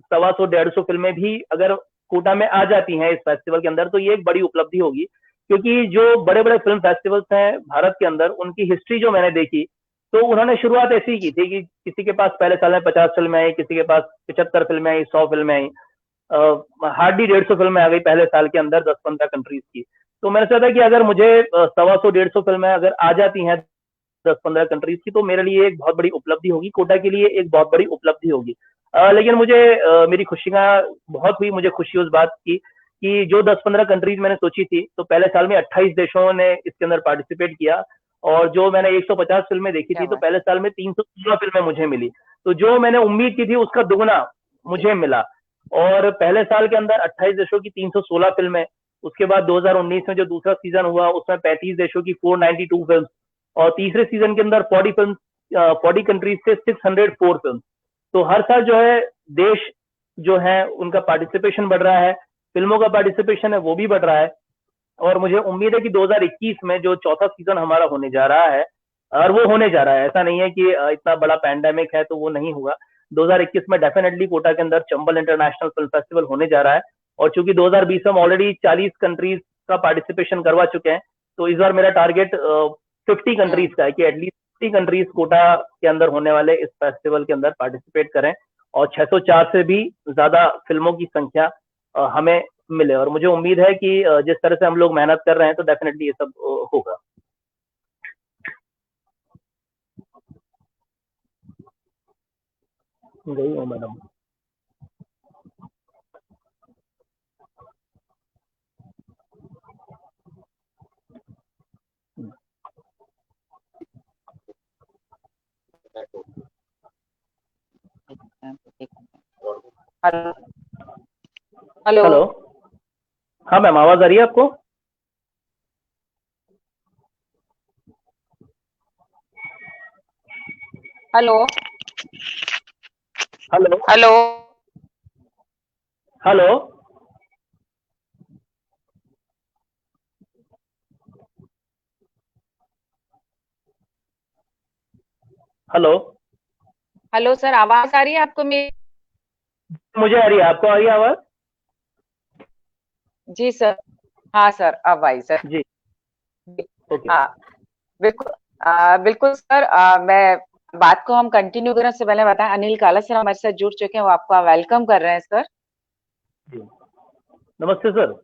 125-150 फिल्में भी अगर कोटा में आ जाती हैं इस फेस्टिवल के अंदर, तो ये एक बड़ी उपलब्धि होगी। क्योंकि जो बड़े बड़े फिल्म फेस्टिवल्स हैं भारत के अंदर, उनकी हिस्ट्री जो मैंने देखी, तो उन्होंने शुरुआत ऐसी ही की थी कि किसी के पास पहले साल में 50 फिल्में आई, किसी के पास 75 फिल्में आई, 100 फिल्में आई, हार्डली 150 फिल्में आ गई पहले साल के अंदर 10-15 कंट्रीज की। तो मैंने सोचा कि अगर मुझे 125-150 फिल्में अगर आ जाती हैं 10-15 कंट्रीज की, तो मेरे लिए एक बहुत बड़ी उपलब्धि होगी, कोटा के लिए एक बहुत बड़ी उपलब्धि होगी। लेकिन मुझे मेरी खुशियां बहुत हुई, मुझे खुशी उस बात की कि जो 10-15 कंट्रीज मैंने सोची थी, तो पहले साल में 28 देशों ने इसके अंदर पार्टिसिपेट किया। और जो मैंने 150 फिल्में देखी क्या थी, तो बात। पहले साल में 316 फिल्में मुझे मिली। तो जो मैंने उम्मीद की थी उसका दुगना जी। मुझे मिला। और पहले साल के अंदर 28 देशों की 316 फिल्में, उसके बाद 2019 में जो दूसरा सीजन हुआ उसमें 35 देशों की 492 फिल्म, और तीसरे सीजन के अंदर 40 फिल्म, 40 कंट्रीज से 604 फिल्म। तो हर साल जो है देश जो है उनका पार्टिसिपेशन बढ़ रहा है, फिल्मों का पार्टिसिपेशन है वो भी बढ़ रहा है। और मुझे उम्मीद है कि 2021 में जो चौथा सीजन हमारा होने जा रहा है, और वो होने जा रहा है, ऐसा नहीं है कि इतना बड़ा पैंडेमिक है तो वो नहीं होगा। 2021 में डेफिनेटली कोटा के अंदर चंबल इंटरनेशनल फिल्म फेस्टिवल होने जा रहा है। और चूंकि 2020 में हम ऑलरेडी 40 कंट्रीज का पार्टिसिपेशन करवा चुके हैं, तो इस बार मेरा टारगेट 50 हम्म। कंट्रीज का है कि एटलीस्ट 50 कंट्रीज कोटा के अंदर होने वाले इस फेस्टिवल के अंदर पार्टिसिपेट करें, और 604 से भी ज्यादा फिल्मों की संख्या हमें मिले। और मुझे उम्मीद है कि जिस तरह से हम लोग मेहनत कर रहे हैं, तो डेफिनेटली ये सब होगा। गई हो मैडम? हेलो। हेलो। हेलो। हाँ मैम, आवाज आ रही है आपको? Hello. Hello. Hello. Hello. Hello. Hello sir, आवाज आ रही है आपको मेरी? मुझे आ रही है, आपको आ रही है आवाज? जी सर। हाँ सर, अब आई सर। जी। ओके। हाँ, बिल्कुल। बिल्कुल सर, मैं बात को हम कंटिन्यू करें उससे पहले बताएं, अनिल काला सर हमारे साथ जुड़ चुके हैं, वो आपका वेलकम कर रहे हैं सर। जी, नमस्ते सर।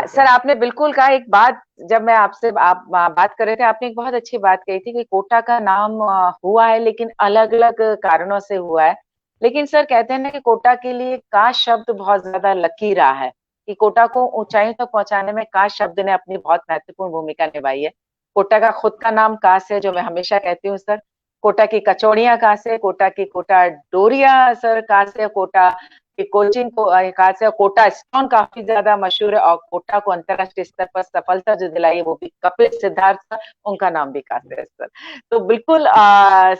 सर आपने बिल्कुल कहा एक बात, जब मैं आपसे आप बात कर रहे थे, आपने एक बहुत अच्छी बात कही थी कि कोटा का नाम हुआ है लेकिन अलग अलग कारणों से हुआ है। लेकिन सर कहते हैं ना कि कोटा के लिए का शब्द बहुत ज्यादा लकी रहा है, कि कोटा को ऊंचाइयों तक पहुंचाने में का शब्द ने अपनी बहुत महत्वपूर्ण भूमिका निभाई है। कोटा का खुद का नाम का से, जो मैं हमेशा कहती हूँ सर। कोटा की कचौड़ियां कहाँ से, कोटा की कोटा डोरिया सर कहाँ से, कोटा कि कोचिंग को कहा से कोटा स्टोन काफी ज्यादा मशहूर है, और कोटा को अंतरराष्ट्रीय स्तर पर सफलता जो दिलाई है वो भी कपिल सिद्धार्थ सर, उनका नाम भी काफी है सर। तो बिल्कुल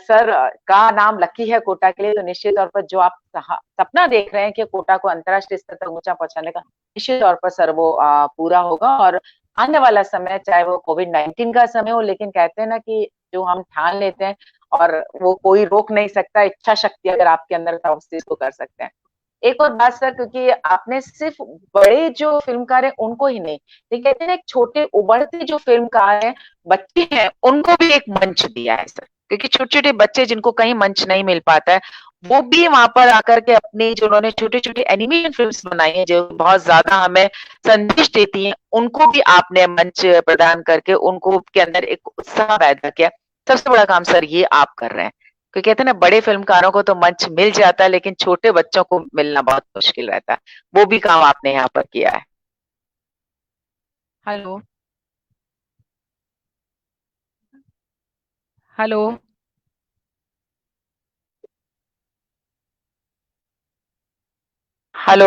सर का नाम लकी है कोटा के लिए, तो निश्चित तौर पर जो आप सपना देख रहे हैं कि कोटा को अंतरराष्ट्रीय स्तर तक ऊंचा पहुंचाने का, निश्चित तौर पर सर वो पूरा होगा। और आने वाला समय चाहे वो कोविड-19 का समय हो, लेकिन कहते हैं ना कि जो हम ठान लेते हैं और वो कोई रोक नहीं सकता, इच्छा शक्ति अगर आपके अंदर था उस चीज को कर सकते हैं। एक और बात सर, क्योंकि आपने सिर्फ बड़े जो फिल्मकार हैं उनको ही नहीं, लेकिन कहते हैं ना एक छोटे उभरते जो फिल्मकार हैं, बच्चे हैं, उनको भी एक मंच दिया है सर। क्योंकि छोटे छोटे बच्चे जिनको कहीं मंच नहीं मिल पाता है, वो भी वहां पर आकर के अपनी जो उन्होंने छोटे छोटे एनिमेशन फिल्म्स बनाई है जो बहुत ज्यादा हमें संदेश देती हैं, उनको भी आपने मंच प्रदान करके उनको के अंदर एक उत्साह पैदा किया। सबसे बड़ा काम सर ये आप कर रहे हैं। क्योंकि कहते हैं ना बड़े फिल्मकारों को तो मंच मिल जाता है, लेकिन छोटे बच्चों को मिलना बहुत मुश्किल रहता है। वो भी काम आपने यहाँ पर किया है। हेलो। हेलो। हेलो।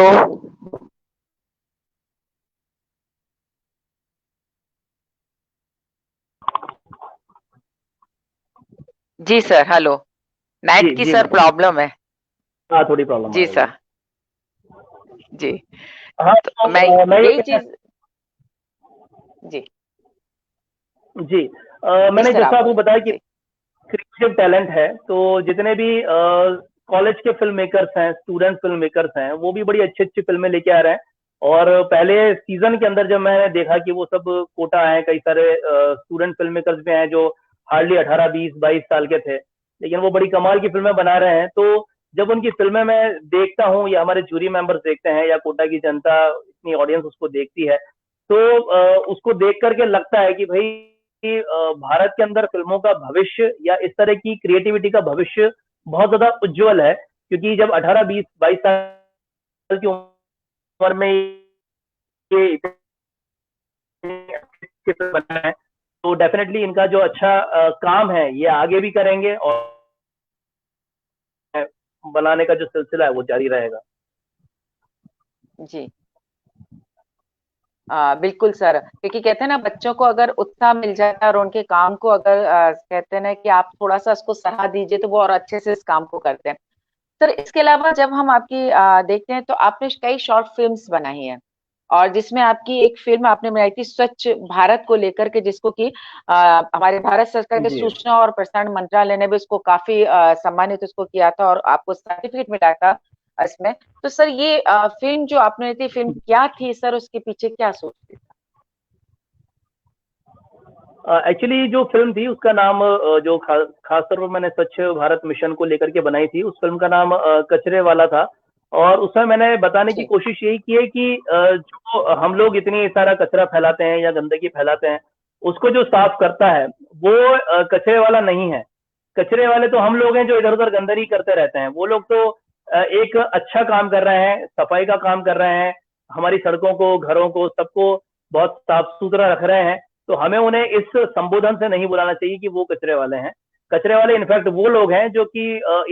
जी सर, हेलो। जी नेट की जी सर मैडम। प्रॉब्लम है। हाँ, थोड़ी प्रॉब्लम आ जी रही है। सर। जी। हाँ, तो मैं तो मैं ये यही कहना। चीज। जी। जी, जी मैंने सर, आप जैसा आपको बोले बताया कि जी। क्रिएटिव टैलेंट है, तो जितने भी कॉलेज के फिल्म मेकर्स हैं, स्टूडेंट फिल्म मेकर्स हैं, वो भी बड़ी अच्छी अच्छी फिल्में लेके आ रहे हैं। और पहले सीजन के अंदर जब मैंने देखा कि वो सब कोटा आए, कई सारे स्टूडेंट फिल्म मेकर्स भी हैं जो हार्डली 18, 20, 22 साल के थे, लेकिन वो बड़ी कमाल की फिल्में बना रहे हैं। तो जब उनकी फिल्में मैं देखता हूँ, या हमारे जूरी मेंबर्स देखते हैं, या कोटा की जनता, इतनी ऑडियंस उसको देखती है, तो उसको देख करके लगता है कि भाई भारत के अंदर फिल्मों का भविष्य या इस तरह की क्रिएटिविटी का भविष्य बहुत ज्यादा उज्जवल है। क्योंकि जब 18, 20, 22 साल की उम्र में ये इतने अच्छे फिल्म बना है, तो डेफिनेटली इनका जो अच्छा काम है ये आगे भी करेंगे, और बनाने का जो सिलसिला है वो जारी रहेगा। जी। बिल्कुल सर, क्योंकि कहते हैं ना बच्चों को अगर उत्साह मिल जाता है और उनके काम को अगर कहते हैं ना कि आप थोड़ा सा उसको सराह दीजिए, तो वो और अच्छे से इस काम को करते हैं। सर इसके अलावा जब हम आपकी देखते हैं, तो आपने कई शॉर्ट फिल्म्स बनाई हैं, और जिसमें आपकी एक फिल्म आपने बनाई थी स्वच्छ भारत को लेकर के, जिसको कि हमारे भारत सरकार के जी। सूचना और प्रसारण मंत्रालय ने भी उसको काफी सम्मानित उसको किया था और आपको सर्टिफिकेट मिला था इसमें। तो सर ये फिल्म जो आपने थी, फिल्म क्या थी सर, उसके पीछे क्या सोच थी? एक्चुअली जो फिल्म थी उसका नाम जो खास तौर पर मैंने स्वच्छ भारत मिशन को लेकर के बनाई थी, उस फिल्म का नाम कचरे वाला था। और उसमें मैंने बताने की जी। कोशिश यही की है कि जो हम लोग इतनी सारा कचरा फैलाते हैं या गंदगी फैलाते हैं, उसको जो साफ करता है वो कचरे वाला नहीं है। कचरे वाले तो हम लोग हैं जो इधर उधर गंदगी करते रहते हैं। वो लोग तो एक अच्छा काम कर रहे हैं, सफाई का काम कर रहे हैं, हमारी सड़कों को, घरों को, सबको बहुत साफ सुथरा रख रहे हैं। तो हमें उन्हें इस संबोधन से नहीं बुलाना चाहिए कि वो कचरे वाले हैं। कचरे वाले इनफैक्ट वो लोग हैं जो कि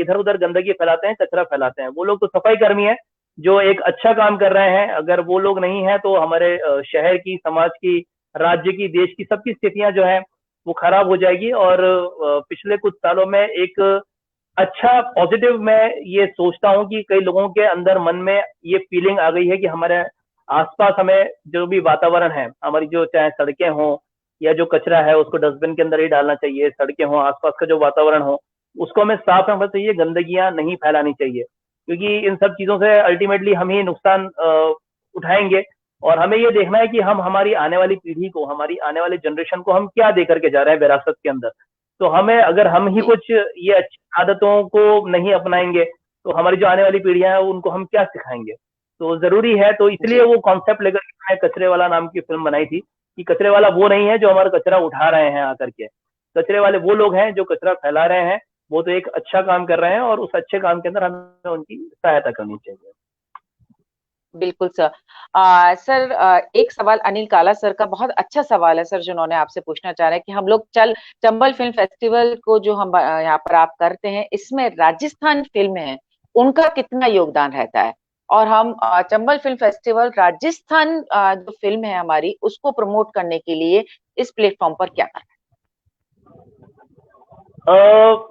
इधर उधर गंदगी फैलाते हैं, कचरा फैलाते हैं। वो लोग तो सफाई कर्मी हैं जो एक अच्छा काम कर रहे हैं। अगर वो लोग नहीं है तो हमारे शहर की, समाज की, राज्य की, देश की सबकी स्थितियां जो है वो खराब हो जाएगी। और पिछले कुछ सालों में एक अच्छा पॉजिटिव मैं ये सोचता हूँ कि कई लोगों के अंदर मन में ये फीलिंग आ गई है कि हमारे आसपास हमें जो भी वातावरण है, हमारी जो चाहे सड़कें हों या जो कचरा है उसको डस्टबिन के अंदर ही डालना चाहिए, सड़कें हों, आसपास का जो वातावरण हो उसको हमें साफ रखना चाहिए, गंदगियां नहीं फैलानी चाहिए। क्योंकि इन सब चीजों से अल्टीमेटली हम ही नुकसान उठाएंगे। और हमें ये देखना है कि हम हमारी आने वाली पीढ़ी को, हमारी आने वाली जनरेशन को हम क्या दे करके जा रहे हैं विरासत के अंदर। तो हमें, अगर हम ही कुछ ये अच्छी आदतों को नहीं अपनाएंगे तो हमारी जो आने वाली पीढ़ियां हैं उनको हम क्या सिखाएंगे। तो जरूरी है, तो इसलिए वो कॉन्सेप्ट लेकर के मैंने कचरे वाला नाम की फिल्म बनाई थी कि कचरे वाला वो नहीं है जो हमारा कचरा उठा रहे हैं आकर के, कचरे वाले वो लोग हैं जो कचरा फैला रहे हैं। वो तो एक अच्छा काम कर रहे हैं और उस अच्छे काम के अंदर हमें उनकी सहायता करनी चाहिए। बिल्कुल सर। सर, एक सवाल अनिल काला सर का बहुत अच्छा सवाल है सर, जिन्होंने आपसे पूछना चाह रहे हैं कि हम लोग चंबल फिल्म फेस्टिवल को जो हम यहाँ पर आप करते हैं, इसमें राजस्थान फिल्म है, उनका कितना योगदान रहता है, और हम चंबल फिल्म फेस्टिवल राजस्थान जो फिल्म है हमारी, उसको प्रमोट करने के लिए इस प्लेटफॉर्म पर क्या कर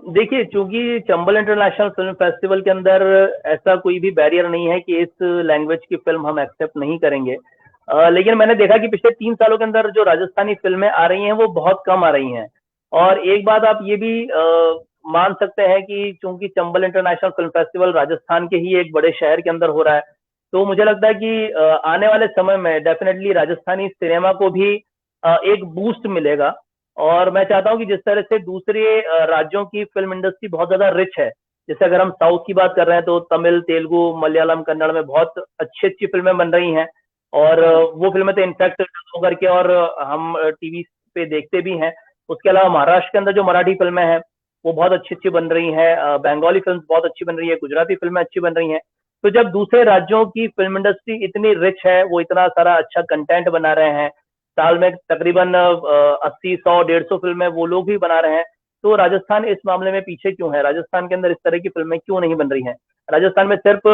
देखिए, चूंकि चंबल इंटरनेशनल फिल्म फेस्टिवल के अंदर ऐसा कोई भी बैरियर नहीं है कि इस लैंग्वेज की फिल्म हम एक्सेप्ट नहीं करेंगे। लेकिन मैंने देखा कि पिछले 3 सालों के अंदर जो राजस्थानी फिल्में आ रही हैं वो बहुत कम आ रही हैं। और एक बात आप ये भी मान सकते हैं कि चूंकि Chambal international film festival Rajasthan के ही एक बड़े शहर के अंदर हो रहा है, तो मुझे लगता है कि आने वाले समय में डेफिनेटली राजस्थानी सिनेमा को भी एक बूस्ट मिलेगा। और मैं चाहता हूं कि जिस तरह से दूसरे राज्यों की फिल्म इंडस्ट्री बहुत ज्यादा रिच है, जैसे अगर हम साउथ की बात कर रहे हैं तो तमिल, तेलुगु, मलयालम, कन्नड़ में बहुत अच्छी अच्छी फिल्में बन रही हैं। और वो फिल्में तो इनफैक्ट होकर के और हम टीवी पे देखते भी हैं। उसके अलावा महाराष्ट्र के अंदर जो मराठी फिल्में हैं वो बहुत अच्छी अच्छी बन रही हैं, बंगाली फिल्म बहुत अच्छी बन रही है, गुजराती फिल्में अच्छी बन रही हैं। तो जब दूसरे राज्यों की फिल्म इंडस्ट्री इतनी रिच है, वो इतना सारा अच्छा कंटेंट बना रहे हैं, साल में तकरीबन 80, 100, 150 फिल्में वो लोग भी बना रहे हैं, तो राजस्थान इस मामले में पीछे क्यों है? राजस्थान के अंदर इस तरह की फिल्में क्यों नहीं बन रही हैं? राजस्थान में सिर्फ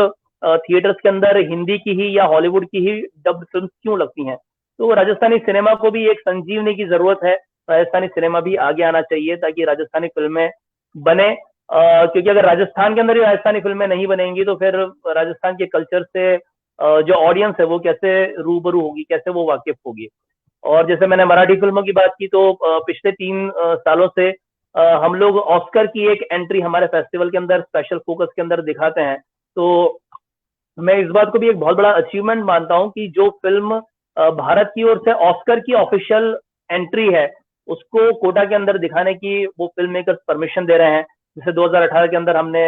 थिएटर्स के अंदर हिंदी की ही या हॉलीवुड की ही डब्ड फिल्म क्यों लगती हैं? तो राजस्थानी सिनेमा को भी एक संजीवनी की जरूरत है। राजस्थानी सिनेमा भी आगे आना चाहिए ताकि राजस्थानी फिल्में बने। क्योंकि अगर राजस्थान के अंदर ही राजस्थानी फिल्में नहीं बनेंगी तो फिर राजस्थान के कल्चर से जो ऑडियंस है वो कैसे रूबरू होगी, कैसे वो वाकिफ होगी। और जैसे मैंने मराठी फिल्मों की बात की, तो पिछले 3 सालों से हम लोग ऑस्कर की एक एंट्री हमारे फेस्टिवल के अंदर स्पेशल फोकस के अंदर दिखाते हैं। तो मैं इस बात को भी एक बहुत बड़ा अचीवमेंट मानता हूं कि जो फिल्म भारत की ओर से ऑस्कर की ऑफिशियल एंट्री है उसको कोटा के अंदर दिखाने की वो फिल्म मेकर्स परमिशन दे रहे हैं। जैसे 2018 के अंदर हमने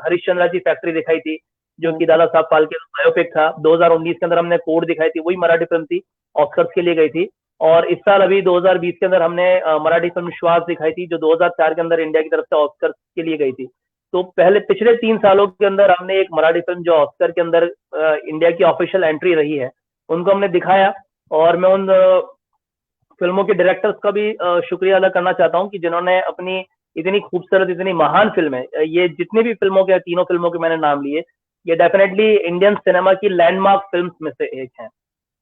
हरिश्चंद्रा की फैक्ट्री दिखाई थी, जो कि दादा साहब फाल्के बायोपिक था। 2019 के अंदर हमने कोड दिखाई थी, वही मराठी फिल्म थी, ऑस्कर्स के लिए गई थी। और इस साल अभी 2020 के अंदर हमने मराठी फिल्म श्वास दिखाई थी, जो 2004 के अंदर इंडिया की तरफ से ऑस्कर्स के लिए गई थी। तो पहले पिछले 3 सालों के अंदर हमने एक मराठी फिल्म जो ऑस्कर के अंदर इंडिया की ऑफिशियल एंट्री रही है, उनको हमने दिखाया। और मैं उन फिल्मों के डायरेक्टर्स का भी शुक्रिया अदा करना चाहता हूं कि जिन्होंने अपनी इतनी खूबसूरत, इतनी महान फिल्में, ये जितनी भी फिल्मों के, तीनों फिल्मों के मैंने नाम लिए, ये डेफिनेटली इंडियन सिनेमा की लैंडमार्क फिल्म्स में से एक है।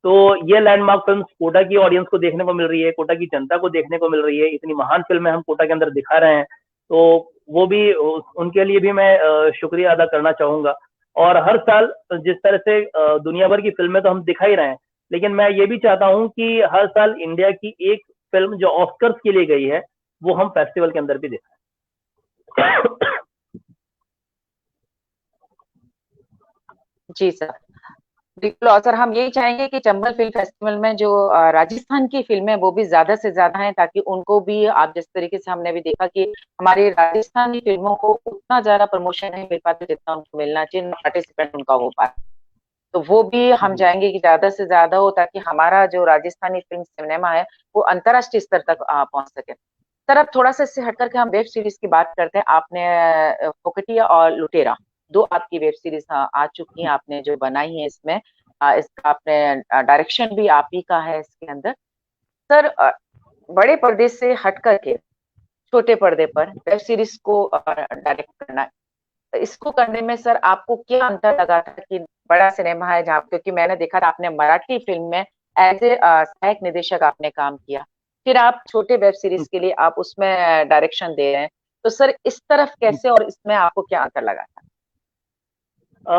तो ये लैंडमार्क फिल्म्स कोटा की ऑडियंस को देखने को मिल रही है, कोटा की जनता को देखने को मिल रही है, इतनी महान फिल्में हम कोटा के अंदर दिखा रहे हैं। तो वो भी, उनके लिए भी मैं शुक्रिया अदा करना चाहूंगा। और हर साल जिस तरह से दुनिया भर की फिल्में तो हम दिखा ही रहे हैं, लेकिन मैं ये भी चाहता हूं कि हर साल इंडिया की एक फिल्म जो ऑस्कर्स के लिए गई है वो हम फेस्टिवल के अंदर भी दिखाएं। जी सर, बिल्कुल। और सर, हम यही चाहेंगे कि चंबल फिल्म फेस्टिवल में जो राजस्थान की फिल्में वो भी ज्यादा से ज्यादा हैं, ताकि उनको भी, आप जिस तरीके से हमने भी देखा कि हमारी राजस्थानी फिल्मों को उतना ज्यादा प्रमोशन नहीं मिल पाता जितना उनको मिलना चाहिए, पार्टिसिपेंट उनका हो पाए। तो वो भी हम चाहेंगे कि ज्यादा से ज्यादा हो, ताकि हमारा जो राजस्थानी फिल्म सिनेमा है वो अंतर्राष्ट्रीय स्तर तक पहुंच सके। सर, अब थोड़ा सा इससे हट करके हम वेब सीरीज की बात करते हैं। आपने फोकटिया और लुटेरा, दो आपकी वेब सीरीज आ चुकी हैं, आपने जो बनाई है इसमें, इसका आपने डायरेक्शन भी आप ही का है इसके अंदर। सर, बड़े पर्दे से हट करके छोटे पर्दे पर वेब सीरीज को डायरेक्ट करना, इसको करने में सर आपको क्या अंतर लगा था कि बड़ा सिनेमा है जहाँ, क्योंकि मैंने देखा था आपने मराठी फिल्म में एज ए सहायक निदेशक आपने काम किया, फिर आप छोटे वेब सीरीज के लिए आप उसमें डायरेक्शन दे रहे हैं, तो सर इस तरफ कैसे और इसमें आपको क्या अंतर लगा था?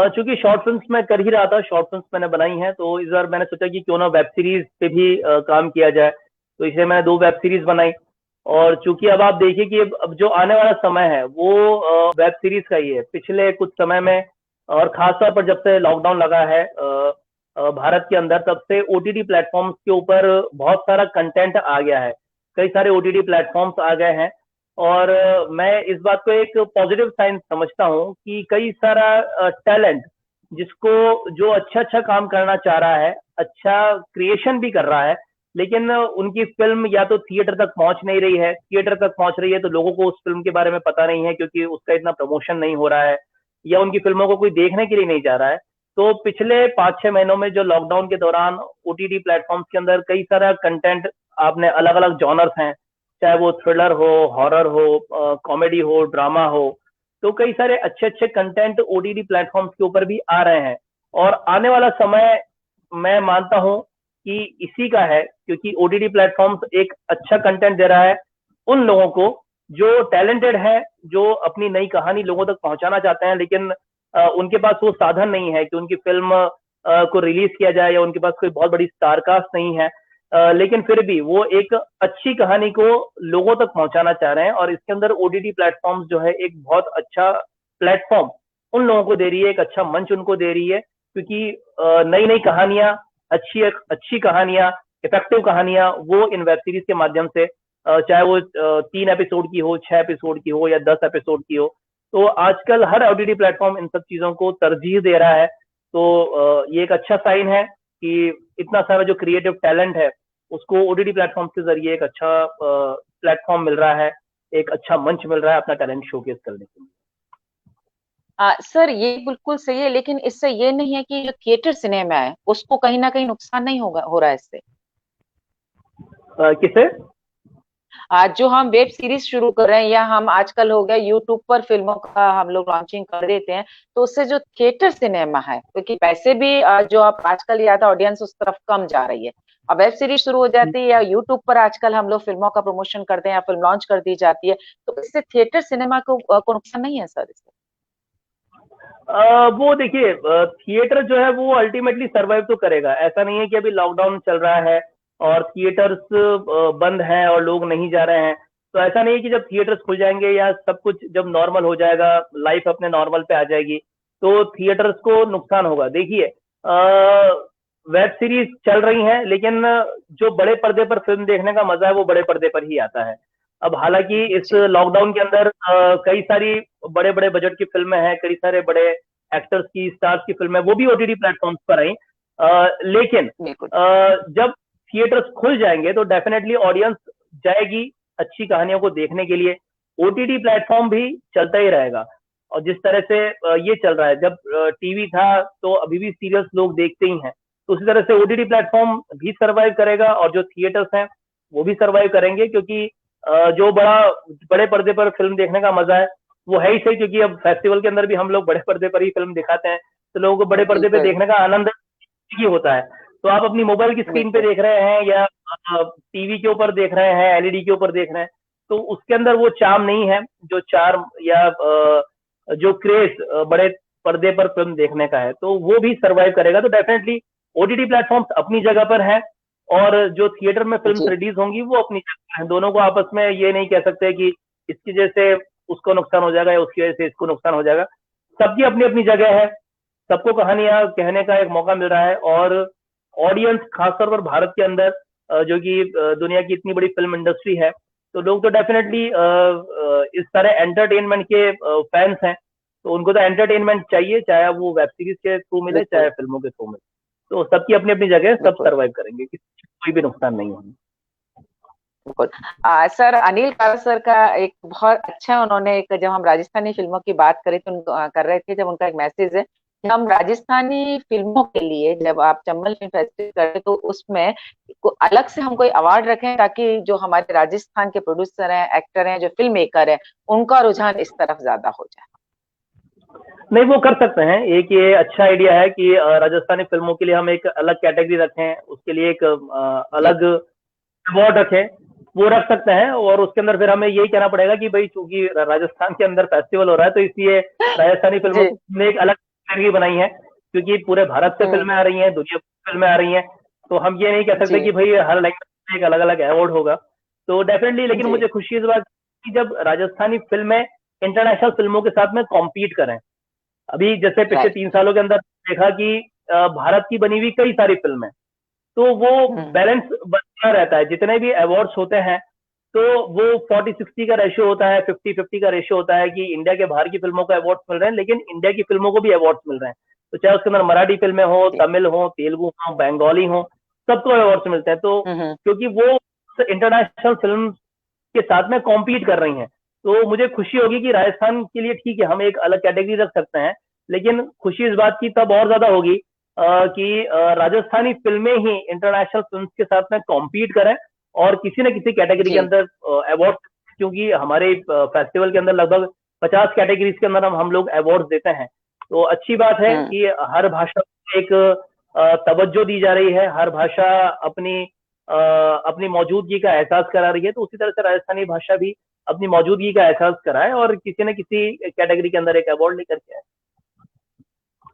चूंकि शॉर्ट फिल्म्स मैं कर ही रहा था, शॉर्ट फिल्म्स मैंने बनाई हैं, तो इस बार मैंने सोचा कि क्यों ना वेब सीरीज पे भी काम किया जाए। तो इसलिए मैंने 2 वेब सीरीज बनाई। और चूंकि अब आप देखिए कि अब जो आने वाला समय है वो वेब सीरीज का ही है। पिछले कुछ समय में, और खासतौर पर जब से लॉकडाउन लगा है, भारत के अंदर तब से ओटीटी प्लेटफॉर्म्स के ऊपर बहुत सारा कंटेंट आ गया है, कई सारे ओटीटी प्लेटफॉर्म्स आ गए हैं। और मैं इस बात को एक पॉजिटिव साइन समझता हूँ कि कई सारा टैलेंट जिसको जो अच्छा अच्छा काम करना चाह रहा है, अच्छा क्रिएशन भी कर रहा है, लेकिन उनकी फिल्म या तो थिएटर तक पहुंच नहीं रही है, थिएटर तक पहुंच रही है तो लोगों को उस फिल्म के बारे में पता नहीं है क्योंकि उसका इतना प्रमोशन नहीं हो रहा है, या उनकी फिल्मों को कोई देखने के लिए नहीं जा रहा है। तो पिछले 5-6 महीनों में जो लॉकडाउन के दौरान ओटीटी प्लेटफॉर्म्स के अंदर कई सारा कंटेंट आपने अलग अलग जॉनर्स हैं, चाहे वो थ्रिलर हो, हॉरर हो, कॉमेडी हो, ड्रामा हो, तो कई सारे अच्छे अच्छे कंटेंट ओटीटी प्लेटफॉर्म्स के ऊपर भी आ रहे हैं। और आने वाला समय मैं मानता हूं कि इसी का है, क्योंकि ओटीटी प्लेटफॉर्म्स एक अच्छा कंटेंट दे रहा है उन लोगों को जो टैलेंटेड है, जो अपनी नई कहानी लोगों तक पहुंचाना चाहते हैं, लेकिन उनके पास वो साधन नहीं है कि उनकी फिल्म को रिलीज किया जाए, या उनके पास कोई बहुत बड़ी स्टारकास्ट नहीं है, लेकिन फिर भी वो एक अच्छी कहानी को लोगों तक पहुंचाना चाह रहे हैं। और इसके अंदर ओटीटी प्लेटफॉर्म्स जो है एक बहुत अच्छा प्लेटफॉर्म उन लोगों को दे रही है, एक अच्छा मंच उनको दे रही है, क्योंकि नई नई कहानियां, अच्छी अच्छी कहानियां, इफेक्टिव कहानियां वो इन वेब सीरीज के माध्यम से, चाहे वो 3 एपिसोड की हो, 6 एपिसोड की हो, या 10 एपिसोड की हो, तो आजकल हर ओटीटी प्लेटफॉर्म इन सब चीजों को तरजीह दे रहा है। तो ये एक अच्छा साइन है कि इतना सारा जो क्रिएटिव टैलेंट है उसको ओटीटी प्लेटफॉर्म के जरिए एक अच्छा प्लेटफॉर्म मिल रहा है, एक अच्छा मंच मिल रहा है अपना टैलेंट शोकेस करने के लिए। सर ये बिल्कुल सही है, लेकिन इससे ये नहीं है कि जो थिएटर सिनेमा है उसको कहीं ना कहीं नुकसान नहीं होगा, हो रहा है इससे। किसे? आज जो हम वेब सीरीज शुरू कर रहे हैं, या हम आजकल हो गया यूट्यूब पर फिल्मों का हम लोग लॉन्चिंग कर देते हैं, तो उससे जो थिएटर सिनेमा है, क्योंकि पैसे भी जो आप आजकल ज्यादा ऑडियंस उस तरफ कम जा रही है, अब वेब सीरीज शुरू हो जाती है या यूट्यूब पर आजकल हम लोग फिल्मों का प्रमोशन करते हैं या फिल्म लॉन्च कर दी जाती है, तो इससे थिएटर सिनेमा को नुकसान नहीं है सर इससे? वो देखिए, थिएटर जो है वो अल्टीमेटली सरवाइव तो करेगा। ऐसा नहीं है कि अभी लॉकडाउन चल रहा है और थिएटर्स बंद हैं और लोग नहीं जा रहे हैं, तो ऐसा नहीं है कि जब थिएटर्स खुल जाएंगे या सब कुछ जब नॉर्मल हो जाएगा, लाइफ अपने नॉर्मल पे आ जाएगी, तो थिएटर्स को नुकसान होगा। देखिए, वेब सीरीज चल रही हैं, लेकिन जो बड़े पर्दे पर फिल्म देखने का मजा है वो बड़े पर्दे पर ही आता है। अब हालांकि इस जी लॉकडाउन के अंदर कई सारी बड़े बड़े बजट की फिल्में हैं, कई सारे बड़े एक्टर्स की, स्टार्स की फिल्में, वो भी ओटीटी प्लेटफॉर्म्स पर आई। लेकिन बिल्कुल। जब थिएटर्स खुल जाएंगे तो डेफिनेटली ऑडियंस जाएगी अच्छी कहानियों को देखने के लिए। ओटीटी प्लेटफॉर्म भी चलता ही रहेगा, और जिस तरह से ये चल रहा है, जब टीवी था तो अभी भी सीरियल्स लोग देखते ही हैं, तो उसी तरह से ओटीटी प्लेटफॉर्म भी सर्वाइव करेगा और जो थिएटर्स हैं वो भी सर्वाइव करेंगे, क्योंकि जो बड़े पर्दे पर फिल्म देखने का मजा है वो है ही सही, क्योंकि अब फेस्टिवल के अंदर भी हम लोग बड़े पर्दे पर ही फिल्म दिखाते हैं, तो लोगों को बड़े पर्दे पे बिल्कुल। देखने का आनंद ही होता है। तो आप अपनी मोबाइल की स्क्रीन पे बिल्कुल। देख रहे हैं या टीवी के ऊपर देख रहे हैं, एलईडी के ऊपर देख रहे हैं, तो उसके अंदर वो चार्म नहीं है, जो चार्म या जो क्रेज बड़े पर्दे पर फिल्म देखने का है, तो वो भी सर्वाइव करेगा। तो डेफिनेटली ओटीटी प्लेटफॉर्म्स अपनी जगह पर है, और जो थिएटर में फिल्म जी रिलीज होंगी वो अपनी जगह है। दोनों को आपस में ये नहीं कह सकते कि इसकी वजह से उसको नुकसान हो जाएगा या उसकी वजह से इसको नुकसान हो जाएगा। सबकी अपनी अपनी जगह है, सबको कहानियां कहने का एक मौका मिल रहा है, और ऑडियंस खासतौर पर भारत के अंदर, जो कि दुनिया की इतनी बड़ी फिल्म इंडस्ट्री है, तो लोग तो डेफिनेटली इस तरह एंटरटेनमेंट के फैंस हैं, तो उनको तो एंटरटेनमेंट चाहिए, चाहे वो वेब सीरीज के थ्रू मिले चाहे बिल्कुल। फिल्मों के थ्रू मिले। तो सबकी अपनी अपनी जगह है, सब बिल्कुल। सर्वाइव करेंगे, कोई भी नुकसान नहीं होगा। बिल्कुल। सर अनिल काल सर का एक बहुत अच्छा, उन्होंने एक, जब हम राजस्थानी फिल्मों की बात करें तो कर रहे थे, जब उनका एक मैसेज है कि हम राजस्थानी फिल्मों के लिए जब आप चंबल फिल्म फेस्टिवल करें तो उसमें अलग से हम कोई अवार्ड रखें, ताकि जो हमारे राजस्थान के प्रोड्यूसर हैं, एक्टर हैं, जो फिल्म मेकर हैं, उनका रुझान इस तरफ ज्यादा हो जाए। नहीं, वो कर सकते हैं। एक ये अच्छा आइडिया है कि राजस्थानी फिल्मों के लिए हम एक अलग कैटेगरी रखें, उसके लिए एक जी अलग अवार्ड रखें, वो रख सकते हैं। और उसके अंदर फिर हमें यही कहना पड़ेगा कि भाई चूंकि राजस्थान के अंदर फेस्टिवल हो रहा है, तो इसलिए राजस्थानी फिल्मों जी। ने एक अलग कैटेगरी बनाई है, क्योंकि पूरे भारत से हम्म। फिल्में आ रही हैं, दुनिया की फिल्में आ रही हैं, तो हम ये नहीं कह सकते जी कि भाई हर लैंग्वेज में एक अलग अलग अवार्ड होगा। तो डेफिनेटली, लेकिन जी। मुझे खुशी इस बात की जब राजस्थानी फिल्में इंटरनेशनल फिल्मों के साथ में कॉम्पीट करें। अभी जैसे पिछले राइट। 3 सालों के अंदर देखा कि भारत की बनी हुई कई सारी फिल्में, तो वो बैलेंस बना रहता है। जितने भी अवार्ड्स होते हैं तो वो 40-60 का रेशियो होता है, 50-50 का रेशियो होता है कि इंडिया के बाहर की फिल्मों को अवार्ड्स मिल रहे हैं, लेकिन इंडिया की फिल्मों को भी अवार्ड्स मिल रहे हैं। तो चाहे उसके अंदर मराठी फिल्में हो, तमिल हो, तेलुगु हो, बंगाली हो, सबको अवार्ड्स मिलते हैं। तो क्योंकि वो इंटरनेशनल फिल्म के साथ में कॉम्पीट कर रही हैं, तो मुझे खुशी होगी कि राजस्थान के लिए ठीक है, हम एक अलग कैटेगरी रख सकते हैं, लेकिन खुशी इस बात की तब और ज्यादा होगी कि राजस्थानी फिल्में ही इंटरनेशनल फिल्म के साथ में कॉम्पीट करें और किसी न किसी कैटेगरी के अंदर अवार्ड, क्योंकि हमारे फेस्टिवल के अंदर लगभग 50 कैटेगरीज के अंदर हम लोग अवार्ड देते हैं। तो अच्छी बात है कि हर भाषा को एक तवज्जो दी जा रही है, हर भाषा अपनी मौजूदगी का एहसास करा रही है। तो उसी तरह से राजस्थानी भाषा भी अपनी मौजूदगी का एहसास कराए और किसी न किसी कैटेगरी के अंदर एक अवार्ड लेकर के आए।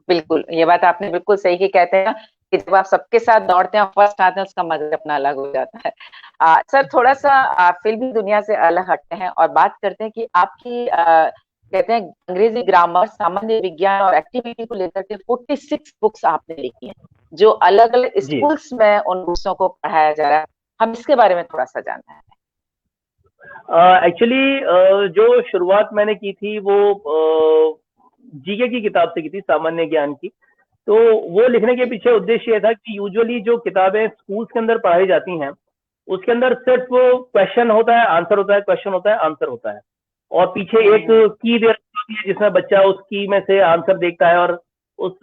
बिल्कुल, ये बात आपने बिल्कुल सही की। कहते हैं कि जब आप सबके साथ दौड़ते हैं, फर्स्ट आते हैं, उसका मजा अपना अलग हो जाता है। सर, थोड़ा सा फिल्मी दुनिया से अलग हटते हैं और बात करते हैं कि आपकी कहते हैं अंग्रेजी ग्रामर, सामान्य विज्ञान और एक्टिविटी को लेकर के 46 बुक्स आपने लिखी हैं, जो अलग अलग स्कूल्स में उन बुक्सों को पढ़ाया जा रहा है। हम इसके बारे में थोड़ा सा जानना है। एक्चुअली जो शुरुआत मैंने की थी वो जीके की किताब से की थी, सामान्य ज्ञान की। तो वो लिखने के पीछे उद्देश्य ये था कि यूजुअली जो किताबें स्कूल्स के अंदर पढ़ाई जाती हैं, उसके अंदर सिर्फ क्वेश्चन होता है, आंसर होता है, क्वेश्चन होता है, आंसर होता है, और पीछे एक की दे रखी है जिसमें बच्चा उस की में से आंसर देखता है और उस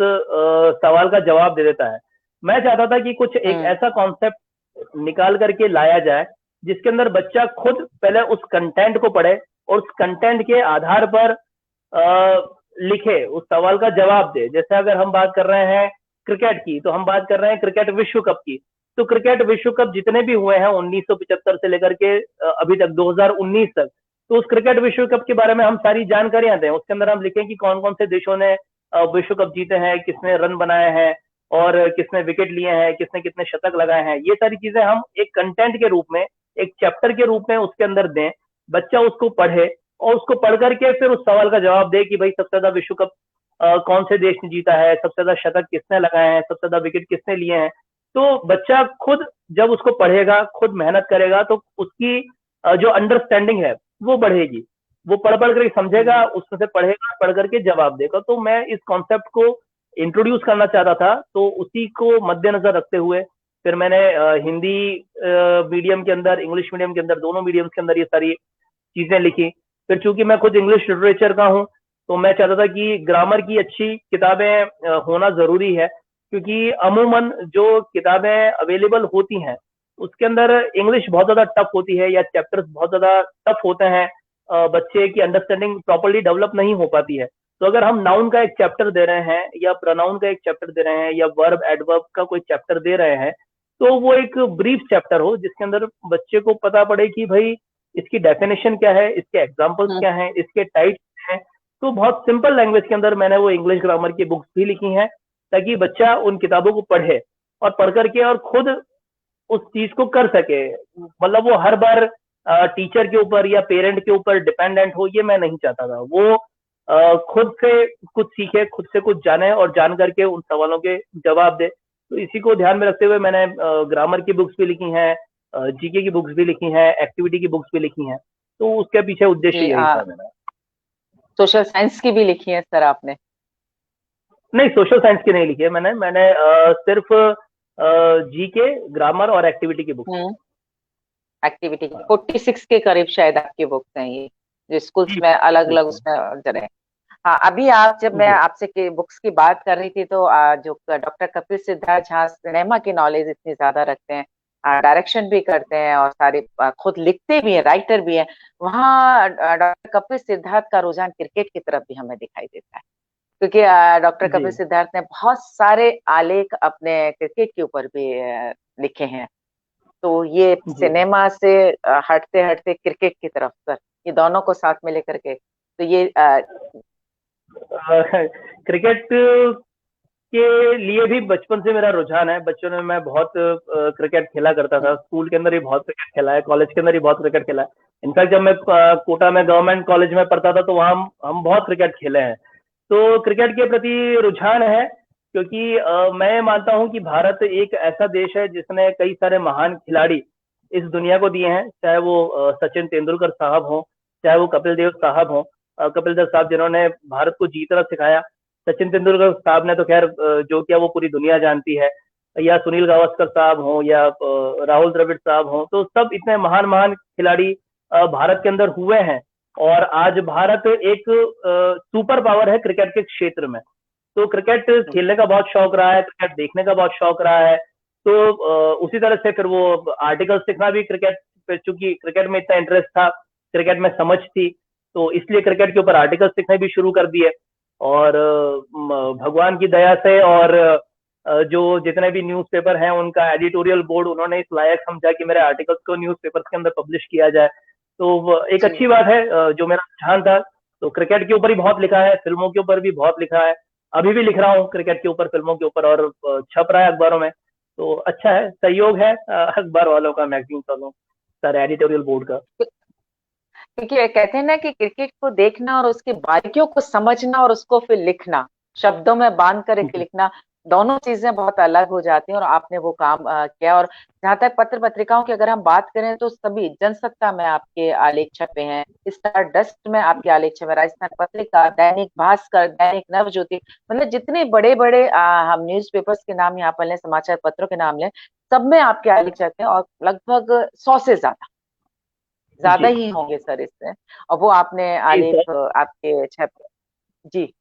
सवाल का जवाब दे देता है। मैं चाहता था कि कुछ एक ऐसा कॉन्सेप्ट निकाल करके लाया जाए जिसके अंदर बच्चा खुद पहले उस कंटेंट को पढ़े और उस कंटेंट के आधार पर लिखे, उस सवाल का जवाब दे। जैसे अगर हम बात कर रहे हैं क्रिकेट की, तो हम बात कर रहे हैं क्रिकेट विश्व कप की। तो क्रिकेट विश्व कप जितने भी हुए हैं 1975 से लेकर के अभी तक 2019 तक, तो उस क्रिकेट विश्व कप के बारे में हम सारी जानकारियां दें। उसके अंदर हम लिखें कि कौन कौन से देशों ने विश्व कप जीते हैं, किसने रन बनाए हैं और किसने विकेट लिए हैं, किसने कितने शतक लगाए हैं। ये सारी चीजें हम एक कंटेंट के रूप में, एक चैप्टर के रूप में उसके अंदर दें, बच्चा उसको पढ़े और उसको पढ़ करके फिर उस सवाल का जवाब दे कि भाई सबसे ज्यादा विश्व कप कौन से देश ने जीता है, सबसे ज्यादा शतक किसने लगाए हैं, सबसे ज्यादा विकेट किसने लिए हैं। तो बच्चा खुद जब उसको पढ़ेगा, खुद मेहनत करेगा, तो उसकी जो अंडरस्टैंडिंग है वो बढ़ेगी। वो पढ़ पढ़ करके समझेगा, उसमें से पढ़ेगा, पढ़ करके जवाब देगा। तो मैं इस कॉन्सेप्ट को इंट्रोड्यूस करना चाहता था, तो उसी को मद्देनजर रखते हुए फिर मैंने हिंदी मीडियम के अंदर, इंग्लिश मीडियम के अंदर, दोनों मीडियम के अंदर ये सारी चीजें लिखी। फिर चूंकि मैं खुद इंग्लिश लिटरेचर का हूँ, तो मैं चाहता था कि ग्रामर की अच्छी किताबें होना जरूरी है, क्योंकि अमूमन जो किताबें अवेलेबल होती हैं उसके अंदर इंग्लिश बहुत ज्यादा टफ होती है या चैप्टर्स बहुत ज्यादा टफ होते हैं, बच्चे की अंडरस्टैंडिंग प्रॉपर्ली डेवलप नहीं हो पाती है। तो अगर हम नाउन का एक चैप्टर दे रहे हैं या प्रोनाउन का एक चैप्टर दे रहे हैं या वर्ब एडवर्ब का कोई चैप्टर दे रहे हैं, तो वो एक ब्रीफ चैप्टर हो जिसके अंदर बच्चे को पता पड़े कि भाई इसकी डेफिनेशन क्या है, इसके एग्जाम्पल्स क्या हैं, इसके टाइप्स हैं। तो बहुत सिंपल लैंग्वेज के अंदर मैंने वो इंग्लिश ग्रामर की बुक्स भी लिखी हैं, ताकि बच्चा उन किताबों को पढ़े और पढ़ करके और खुद उस चीज को कर सके। मतलब वो हर बार टीचर के ऊपर या पेरेंट के ऊपर डिपेंडेंट हो, ये मैं नहीं चाहता था। वो खुद से कुछ सीखे, खुद से कुछ जाने और जान करके उन सवालों के जवाब दे। तो इसी को ध्यान में रखते हुए मैंने ग्रामर की बुक्स भी लिखी हैं, जीके की बुक्स भी लिखी हैं, एक्टिविटी की बुक्स भी लिखी हैं। तो उसके पीछे उद्देश्य यही था मेरा। सोशल साइंस की भी लिखी है सर आपने? नहीं, सोशल साइंस की नहीं लिखी है मैंने सिर्फ जीके, ग्रामर और एक्टिविटी की बुक्स। एक्टिविटी 46 के करीब शायद आपकी बुक्स हैं ये, जो स्कूल्स में अलग अलग उसमें जरे। हाँ, अभी जब मैं आपसे बुक्स की बात कर रही थी, तो जो डॉक्टर कपिल सिद्धार्थ झा सिनेमा की नॉलेज इतनी ज्यादा रखते हैं, डायरेक्शन भी करते हैं और सारे खुद लिखते भी हैं, राइटर भी हैं, वहाँ डॉक्टर कपिल सिद्धार्थ का रुझान क्रिकेट की तरफ भी हमें दिखाई देता है, क्योंकि डॉक्टर कपिल सिद्धार्थ ने बहुत सारे आलेख अपने क्रिकेट के ऊपर भी लिखे हैं। तो ये सिनेमा से हटते हटते क्रिकेट की तरफ सर, ये दोनों को साथ में लेकर के, तो ये क्रिकेट के लिए भी बचपन से मेरा रुझान है। बचपन में मैं बहुत क्रिकेट खेला करता था, स्कूल के अंदर ही बहुत क्रिकेट खेला है, कॉलेज के अंदर ही बहुत क्रिकेट खेला है। इनफैक्ट जब मैं कोटा में गवर्नमेंट कॉलेज में पढ़ता था तो वहाँ हम बहुत क्रिकेट खेले हैं। तो क्रिकेट के प्रति रुझान है, क्योंकि मैं मानता हूं कि भारत एक ऐसा देश है जिसने कई सारे महान खिलाड़ी इस दुनिया को दिए हैं, चाहे वो सचिन तेंदुलकर साहब हो, चाहे वो कपिल देव साहब हो। कपिल देव साहब जिन्होंने भारत को जीतना सिखाया। सचिन तेंदुलकर साहब ने तो खैर जो किया वो पूरी दुनिया जानती है। या सुनील गावस्कर साहब हो या राहुल द्रविड़ साहब हो, तो सब इतने महान महान खिलाड़ी भारत के अंदर हुए हैं। और आज भारत एक सुपर पावर है क्रिकेट के क्षेत्र में। तो क्रिकेट खेलने का बहुत शौक रहा है, क्रिकेट देखने का बहुत शौक रहा है। तो उसी तरह से फिर वो आर्टिकल लिखना भी क्रिकेट पे, चूंकि क्रिकेट में इतना इंटरेस्ट था, क्रिकेट में समझ थी, तो इसलिए क्रिकेट के ऊपर आर्टिकल्स लिखने भी शुरू कर दिए। और भगवान की दया से और जो जितने भी न्यूज़पेपर हैं उनका एडिटोरियल बोर्ड उन्होंने इस लायक समझा कि मेरे आर्टिकल्स को न्यूज़पेपर्स के अंदर पब्लिश किया जाए। तो एक अच्छी बात है, जो मेरा रुझान था। तो क्रिकेट के ऊपर ही बहुत लिखा है, फिल्मों के ऊपर भी बहुत लिखा है, अभी भी लिख रहा हूँ क्रिकेट के ऊपर, फिल्मों के ऊपर, और छप रहा है अखबारों में। तो अच्छा है, सहयोग है अखबार वालों का, मैगजीन वालों, सारे एडिटोरियल बोर्ड का। क्योंकि ये कहते हैं ना कि क्रिकेट को देखना और उसकी बारीकियों को समझना और उसको फिर लिखना, शब्दों में बांध कर एक लिखना, दोनों चीजें बहुत अलग हो जाती हैं। और आपने वो काम किया। और जहां तक पत्र पत्रिकाओं की अगर हम बात करें तो सभी, जनसत्ता में आपके आलेख छपे हैं, स्टार डस्ट में आपके आलेख छपे, राजस्थान पत्रिका, दैनिक भास्कर, दैनिक नवज्योति, मतलब जितने बड़े बड़े हम न्यूज़पेपर्स के नाम यहाँ पर लें, समाचार पत्रों के नाम लें, सब में आपके आलेख छपे हैं। और लगभग 100 से ज्यादा जी ही होंगे सर इससे। और वो आपने जी आलेख आपके छप। जी। जी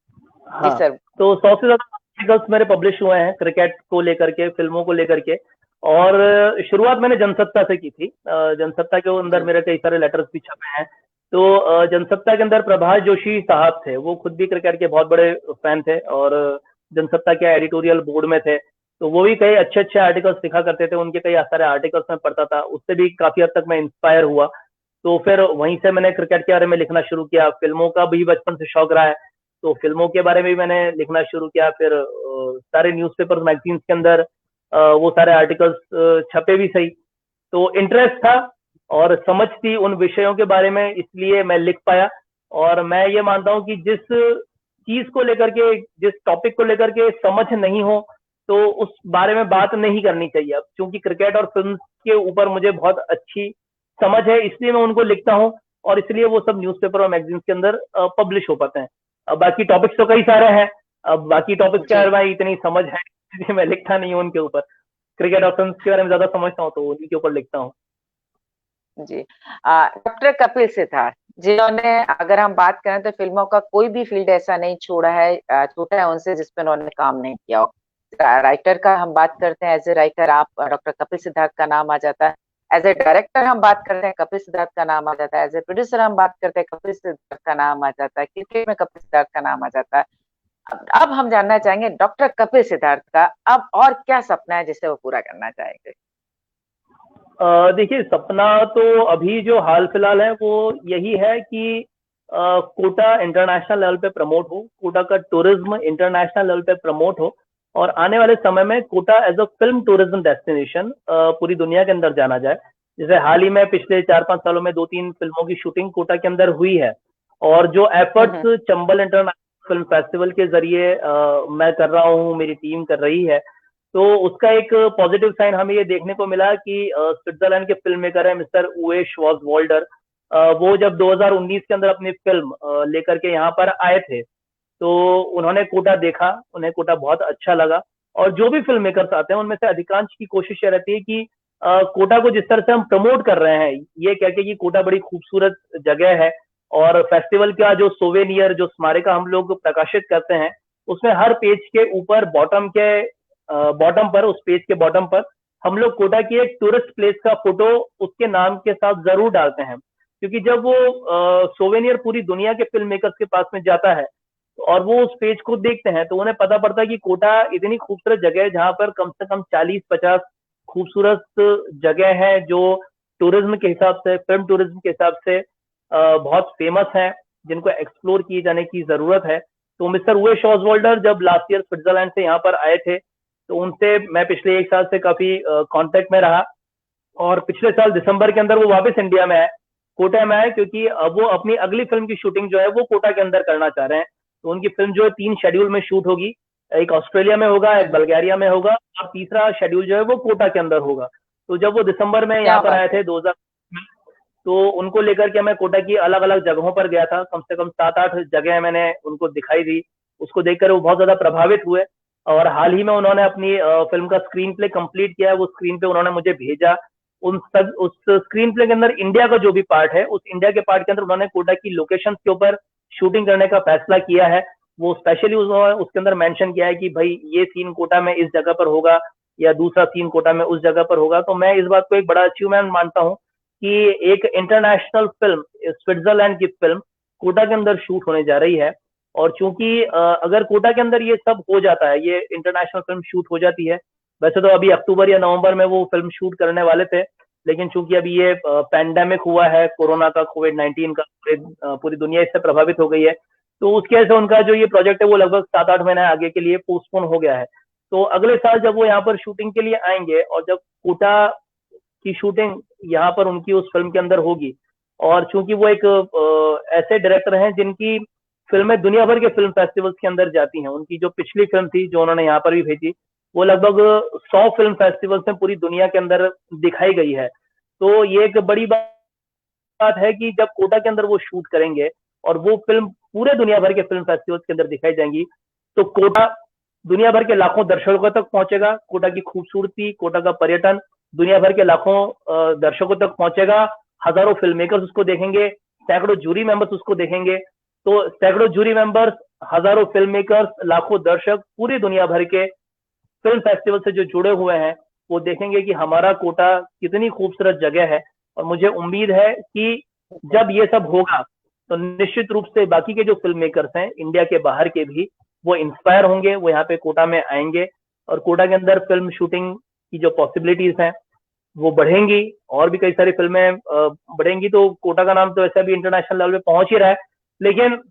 हाँ, सर। तो 100 से ज्यादा आर्टिकल्स मेरे पब्लिश हुए हैं क्रिकेट को लेकर के, फिल्मों को लेकर के। और शुरुआत मैंने जनसत्ता से की थी। जनसत्ता के अंदर जी। मेरे कई सारे लेटर्स भी छपे हैं। तो जनसत्ता के अंदर प्रभाष जोशी साहब थे, वो खुद भी क्रिकेट के बहुत बड़े फैन थे और जनसत्ता के एडिटोरियल बोर्ड में थे। तो वो भी कई अच्छे अच्छे आर्टिकल्स लिखा करते थे, उनके कई सारे आर्टिकल्स मैं पढ़ता था, उससे भी काफी हद तक मैं इंस्पायर हुआ। तो फिर वहीं से मैंने क्रिकेट के बारे में लिखना शुरू किया। फिल्मों का भी बचपन से शौक रहा है, तो फिल्मों के बारे में भी मैंने लिखना शुरू किया। फिर सारे न्यूज़पेपर मैगजीन्स के अंदर वो सारे आर्टिकल्स छपे भी सही। तो इंटरेस्ट था और समझ थी उन विषयों के बारे में, इसलिए मैं लिख पाया। और मैं ये मानता हूँ कि जिस चीज को लेकर के, जिस टॉपिक को लेकर के समझ नहीं हो, तो उस बारे में बात नहीं करनी चाहिए। अब क्योंकि क्रिकेट और फिल्म के ऊपर मुझे बहुत अच्छी समझ है, इसलिए मैं उनको लिखता हूँ, और इसलिए वो सब न्यूज़पेपर और मैगजीन्स के अंदर पब्लिश हो पाते हैं। अब बाकी टॉपिक्स तो कई सारे हैं, अब बाकी टॉपिक्स के जी। बारे में इतनी समझ है इसलिए मैं लिखता नहीं हूँ उनके ऊपर। क्रिकेट और फिल्म के बारे में ज्यादा समझता हूँ तो उन्हीं के ऊपर लिखता हूँ। जी। डॉक्टर कपिल सिद्धार्थ, जिन्होंने, अगर हम बात करें तो फिल्मों का कोई भी फील्ड ऐसा नहीं छोड़ा है, छूटा है उनसे जिसपे उन्होंने काम नहीं किया हो। राइटर का हम बात करते हैं, एज ए राइटर आप डॉक्टर कपिल सिद्धार्थ का नाम आ जाता है। एज ए डायरेक्टर हम बात करते हैं, कपिल सिद्धार्थ का नाम आ जाता है। एज ए प्रोड्यूसर हम बात करते हैं, कपिल सिद्धार्थ का नाम आ जाता है। क्रिकेट में कपिल सिद्धार्थ का नाम आ जाता है। अब हम जानना चाहेंगे डॉक्टर कपिल सिद्धार्थ का अब और क्या सपना है जिसे वो पूरा करना चाहेंगे। देखिए, सपना तो अभी जो हाल फिलहाल है वो यही है कि कोटा इंटरनेशनल लेवल पे प्रमोट हो, कोटा का टूरिज्म इंटरनेशनल लेवल पे प्रमोट हो, और आने वाले समय में Kota as a film tourism destination पूरी दुनिया के अंदर जाना जाए। जैसे हाल ही में पिछले 4-5 सालों में 2-3 फिल्मों की शूटिंग कोटा के अंदर हुई है, और जो efforts Chambal international film festival के जरिए मैं कर रहा हूँ, मेरी टीम कर रही है, तो उसका एक पॉजिटिव साइन हमें ये देखने को मिला कि स्विट्जरलैंड के फिल्म मेकर है मिस्टर उवे श्वार्ज़वाल्डर। वो जब 2019 के अंदर अपनी फिल्म लेकर के यहाँ पर आए थे, तो उन्होंने कोटा देखा, उन्हें कोटा बहुत अच्छा लगा। और जो भी फिल्म मेकर्स आते हैं उनमें से अधिकांश की कोशिश ये रहती है कि कोटा को जिस तरह से हम प्रमोट कर रहे हैं, ये कह के कि कोटा बड़ी खूबसूरत जगह है, और फेस्टिवल का जो सोवेनियर, जो स्मारिका हम लोग प्रकाशित करते हैं, उसमें हर पेज के ऊपर बॉटम पर, उस पेज के बॉटम पर हम लोग कोटा की एक टूरिस्ट प्लेस का फोटो उसके नाम के साथ जरूर डालते हैं। क्योंकि जब वो सोवेनियर पूरी दुनिया के फिल्म मेकर्स के पास में जाता है और वो उस पेज को देखते हैं, तो उन्हें पता पड़ता है कि कोटा इतनी खूबसूरत जगह है जहां पर कम से कम 40-50 खूबसूरत जगह है जो टूरिज्म के हिसाब से, फिल्म टूरिज्म के हिसाब से बहुत फेमस है, जिनको एक्सप्लोर किए जाने की जरूरत है। तो मिस्टर उवे श्वार्ज़वाल्डर जब लास्ट ईयर स्विट्जरलैंड से यहाँ पर आए थे, तो उनसे मैं पिछले 1 साल से काफी कांटेक्ट में रहा, और पिछले साल दिसंबर के अंदर वो वापस इंडिया में आए, कोटा में आए, क्योंकि अब वो अपनी अगली फिल्म की शूटिंग जो है वो कोटा के अंदर करना चाह रहे हैं। तो उनकी फिल्म जो है 3 शेड्यूल में शूट होगी। एक ऑस्ट्रेलिया में होगा, एक हम्म, बल्गारिया में होगा, और तीसरा शेड्यूल जो है वो कोटा के अंदर होगा। तो जब वो दिसंबर में यहाँ क्या पर बात आए है। थे 2000 में, तो उनको लेकर के मैं कोटा की अलग अलग जगहों पर गया था, कम से कम 7-8 जगह मैंने उनको दिखाई दी। उसको देखकर वो बहुत ज्यादा प्रभावित हुए, और हाल ही में उन्होंने अपनी फिल्म का स्क्रीन प्ले कंप्लीट किया है। वो स्क्रीन प्ले उन्होंने मुझे भेजा। उस स्क्रीन प्ले के अंदर इंडिया का जो भी पार्ट है, उस इंडिया के पार्ट के अंदर उन्होंने कोटा की लोकेशन के ऊपर शूटिंग करने का फैसला किया है। वो स्पेशली उन्होंने उसके अंदर मेंशन किया है कि भाई ये सीन कोटा में इस जगह पर होगा, या दूसरा सीन कोटा में उस जगह पर होगा। तो मैं इस बात को एक बड़ा अचीवमेंट मानता हूँ कि एक इंटरनेशनल फिल्म, स्विट्जरलैंड की फिल्म कोटा के अंदर शूट होने जा रही है। और चूंकि अगर कोटा के अंदर ये सब हो जाता है, ये इंटरनेशनल फिल्म शूट हो जाती है, वैसे तो अभी अक्टूबर या नवंबर में वो फिल्म शूट करने वाले थे, लेकिन चूंकि अभी ये पैंडेमिक हुआ है कोरोना का, कोविड-19 का, पूरी दुनिया इससे प्रभावित हो गई है। तो उसकी वजह से उनका जो ये प्रोजेक्ट है वो लगभग 7-8 महीने आगे के लिए पोस्टपोन हो गया है। तो अगले साल जब वो यहाँ पर शूटिंग के लिए आएंगे, और जब कोटा की शूटिंग यहाँ पर उनकी उस फिल्म के अंदर होगी, और चूंकि वो एक ऐसे डायरेक्टर हैं जिनकी फिल्में दुनिया भर के फिल्म फेस्टिवल्स के अंदर जाती हैं। उनकी जो पिछली फिल्म थी जो उन्होंने यहाँ पर भी भेजी, वो लगभग 100 फिल्म फेस्टिवल्स में पूरी दुनिया के अंदर दिखाई गई है। तो ये एक बड़ी बात है कि जब कोटा के अंदर वो शूट करेंगे और वो फिल्म पूरे दुनिया भर के फिल्म फेस्टिवल्स के अंदर दिखाई जाएंगी, तो कोटा दुनिया भर के लाखों दर्शकों तक पहुंचेगा। कोटा की खूबसूरती, कोटा का पर्यटन दुनिया भर के लाखों दर्शकों तक पहुंचेगा। हजारों फिल्म मेकर्स उसको देखेंगे, सैकड़ों जूरी मेंबर्स उसको देखेंगे। तो सैकड़ों जूरी मेंबर्स, हजारों फिल्म मेकर्स, लाखों दर्शक पूरी दुनिया भर के फिल्म फेस्टिवल से जो जुड़े हुए हैं, वो देखेंगे कि हमारा कोटा कितनी खूबसूरत जगह है। और मुझे उम्मीद है कि जब ये सब होगा, तो निश्चित रूप से बाकी के जो फिल्म मेकर्स हैं इंडिया के बाहर के भी, वो इंस्पायर होंगे, वो यहाँ पे कोटा में आएंगे, और कोटा के अंदर फिल्म शूटिंग की जो पॉसिबिलिटीज हैं वो बढ़ेंगी, और भी कई सारी फिल्में बढ़ेंगी। तो कोटा का नाम तो वैसे भी इंटरनेशनल लेवल पे पहुंच ही रहा है, लेकिन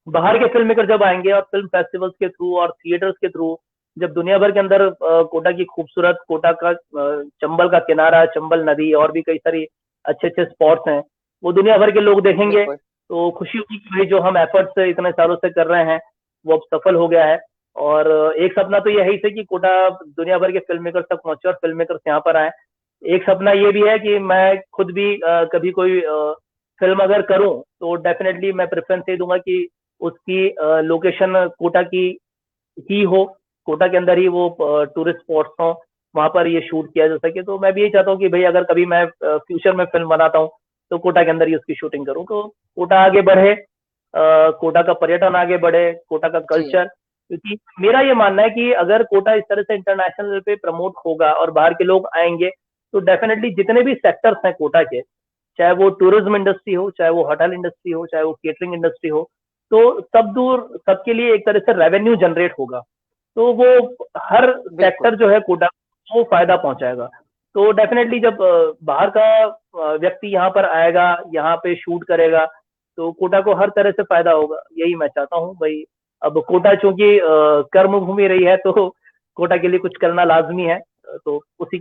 बाहर के फिल्म मेकर जब आएंगे और फिल्म फेस्टिवल्स के थ्रू और थिएटर्स के थ्रू, जब दुनिया भर के अंदर कोटा की खूबसूरत, कोटा का चंबल का किनारा, चंबल नदी, और भी कई सारी अच्छे अच्छे स्पॉट्स हैं, वो दुनिया भर के लोग देखेंगे, बिल्कुल। तो खुशी होगी कि भाई जो हम एफर्ट्स इतने सालों से कर रहे हैं वो अब सफल हो गया है। और एक सपना तो यही से कि कोटा दुनिया भर के फिल्म मेकर तक पहुंचे और फिल्म मेकर यहाँ पर आए। एक सपना ये भी है कि मैं खुद भी कभी कोई फिल्म अगर करूं, तो डेफिनेटली मैं प्रेफरेंस ये दूंगा कि उसकी लोकेशन कोटा की ही हो, कोटा के अंदर ही वो टूरिस्ट स्पॉट्स हो, वहां पर ये शूट किया जा सके। तो मैं भी यही चाहता हूँ कि भाई अगर कभी मैं फ्यूचर में फिल्म बनाता हूँ, तो कोटा के अंदर ही उसकी शूटिंग करूँ, तो कोटा आगे बढ़े, कोटा का पर्यटन आगे बढ़े, कोटा का जी। कल्चर। क्योंकि मेरा ये मानना है कि अगर कोटा इस तरह से इंटरनेशनल लेवल पे प्रमोट होगा और बाहर के लोग आएंगे, तो डेफिनेटली जितने भी सेक्टर्स हैं कोटा के, चाहे वो टूरिज्म इंडस्ट्री हो, चाहे वो होटल इंडस्ट्री हो, चाहे वो केटरिंग इंडस्ट्री हो, तो सब दूर सबके लिए एक तरह से रेवेन्यू जनरेट होगा। तो वो हर बिल्कुल। सेक्टर जो है कोटा को फायदा पहुंचाएगा। तो डेफिनेटली जब बाहर का व्यक्ति यहाँ पर आएगा, यहाँ पे शूट करेगा, तो कोटा को हर तरह से फायदा होगा, यही मैं चाहता हूँ भाई। अब कोटा चूंकि कर्म भूमि रही है, तो कोटा के लिए कुछ करना लाजमी है। तो उसी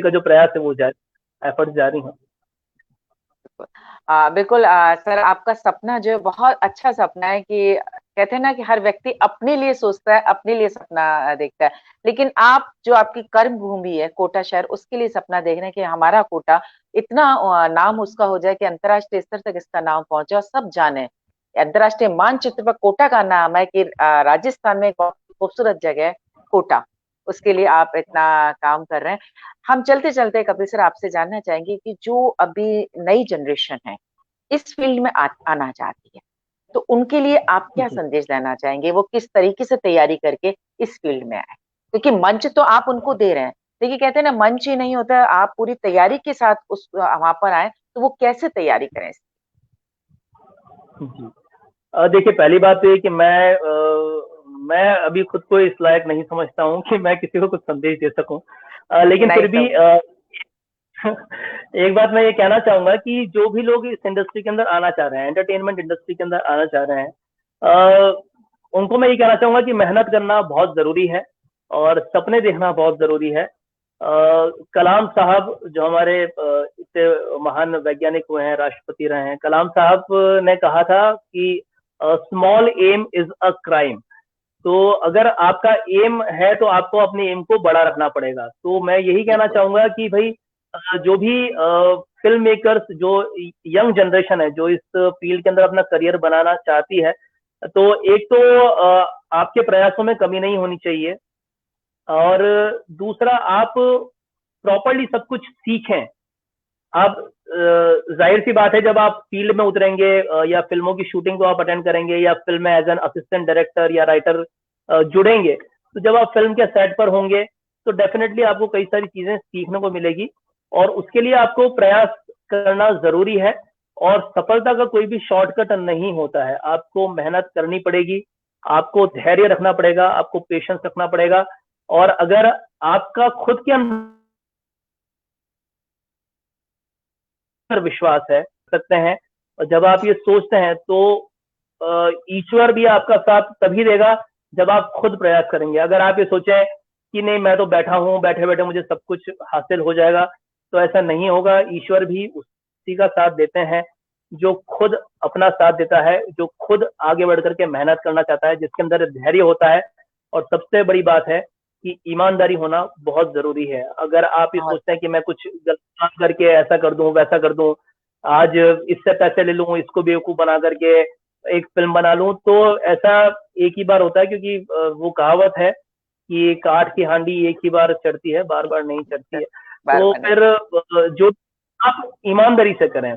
का जो प्रयास है वो जारी, एफर्ट जारी है। बिल्कुल सर, आपका सपना जो है बहुत अच्छा सपना है। कि कहते हैं ना कि हर व्यक्ति अपने लिए सोचता है, अपने लिए सपना देखता है, लेकिन आप जो आपकी कर्म भूमि है कोटा शहर, उसके लिए सपना देख रहे हैं कि हमारा कोटा इतना नाम उसका हो जाए कि अंतर्राष्ट्रीय स्तर तक इसका नाम पहुंचे और सब जाने। अंतर्राष्ट्रीय मानचित्र पर कोटा का नाम है कि राजस्थान में एक बहुत खूबसूरत जगह है कोटा। उसके लिए आप इतना काम कर रहे हैं। हम चलते चलते कपिल सर आपसे जानना चाहेंगे कि जो अभी नई जनरेशन है इस फील्ड में आना चाहती है, तो उनके लिए आप क्या जी संदेश देना चाहेंगे? वो किस तरीके से तैयारी करके इस फील्ड में आए? क्योंकि मंच तो आप उनको दे रहे हैं, देखिए कहते हैं ना मंच ही नहीं होता, आप पूरी तैयारी के साथ उस वहां पर आए, तो वो कैसे तैयारी करें? जी। देखिए, पहली बात तो ये कि मैं अभी खुद को इस लायक नहीं समझता हूँ कि मैं किसी को कुछ संदेश दे सकूं। लेकिन नहीं फिर तो भी एक बात मैं ये कहना चाहूंगा कि जो भी लोग इस इंडस्ट्री के अंदर आना चाह रहे हैं, एंटरटेनमेंट इंडस्ट्री के अंदर आना चाह रहे हैं, उनको मैं ये कहना चाहूंगा कि मेहनत करना बहुत जरूरी है, और सपने देखना बहुत जरूरी है। कलाम साहब जो हमारे इतने महान वैज्ञानिक हुए हैं, राष्ट्रपति रहे हैं, कलाम साहब ने कहा था कि small M is a crime. तो अगर आपका एम है तो आपको अपने एम को बड़ा रखना पड़ेगा। तो मैं यही कहना बिल्कुल। चाहूंगा कि भाई जो भी फिल्म मेकर्स, जो यंग जनरेशन है जो इस फील्ड के अंदर अपना करियर बनाना चाहती है, तो एक तो आपके प्रयासों में कमी नहीं होनी चाहिए, और दूसरा आप प्रॉपरली सब कुछ सीखें। आप जाहिर सी बात है, जब आप फील्ड में उतरेंगे या फिल्मों की शूटिंग को आप अटेंड करेंगे या फिल्म में एज एन असिस्टेंट डायरेक्टर या राइटर जुड़ेंगे, तो जब आप फिल्म के सेट पर होंगे तो डेफिनेटली आपको कई सारी चीजें सीखने को मिलेगी, और उसके लिए आपको प्रयास करना जरूरी है। और सफलता का कोई भी शॉर्टकट नहीं होता है, आपको मेहनत करनी पड़ेगी, आपको धैर्य रखना पड़ेगा, आपको पेशेंस रखना पड़ेगा। और अगर आपका खुद के अंदर विश्वास है सकते हैं, और जब आप ये सोचते हैं तो ईश्वर भी आपका साथ तभी देगा जब आप खुद प्रयास करेंगे। अगर आप ये सोचें कि नहीं मैं तो बैठा हूँ, बैठे बैठे मुझे सब कुछ हासिल हो जाएगा, तो ऐसा नहीं होगा। ईश्वर भी उसी का साथ देते हैं जो खुद अपना साथ देता है, जो खुद आगे बढ़ करके मेहनत करना चाहता है, जिसके अंदर धैर्य होता है। और सबसे बड़ी बात है कि ईमानदारी होना बहुत जरूरी है। अगर आप ये बहुत। सोचते हैं कि मैं कुछ गलत काम करके ऐसा कर दूं वैसा कर दूं, आज इससे पैसे ले लूं, इसको बेवकूफ बना करके एक फिल्म बना लूं, तो ऐसा एक ही बार होता है। क्योंकि वो कहावत है कि काठ की हांडी एक ही बार चढ़ती है, बार बार नहीं चढ़ती है। बार तो बार नहीं। फिर जो आप ईमानदारी से करें,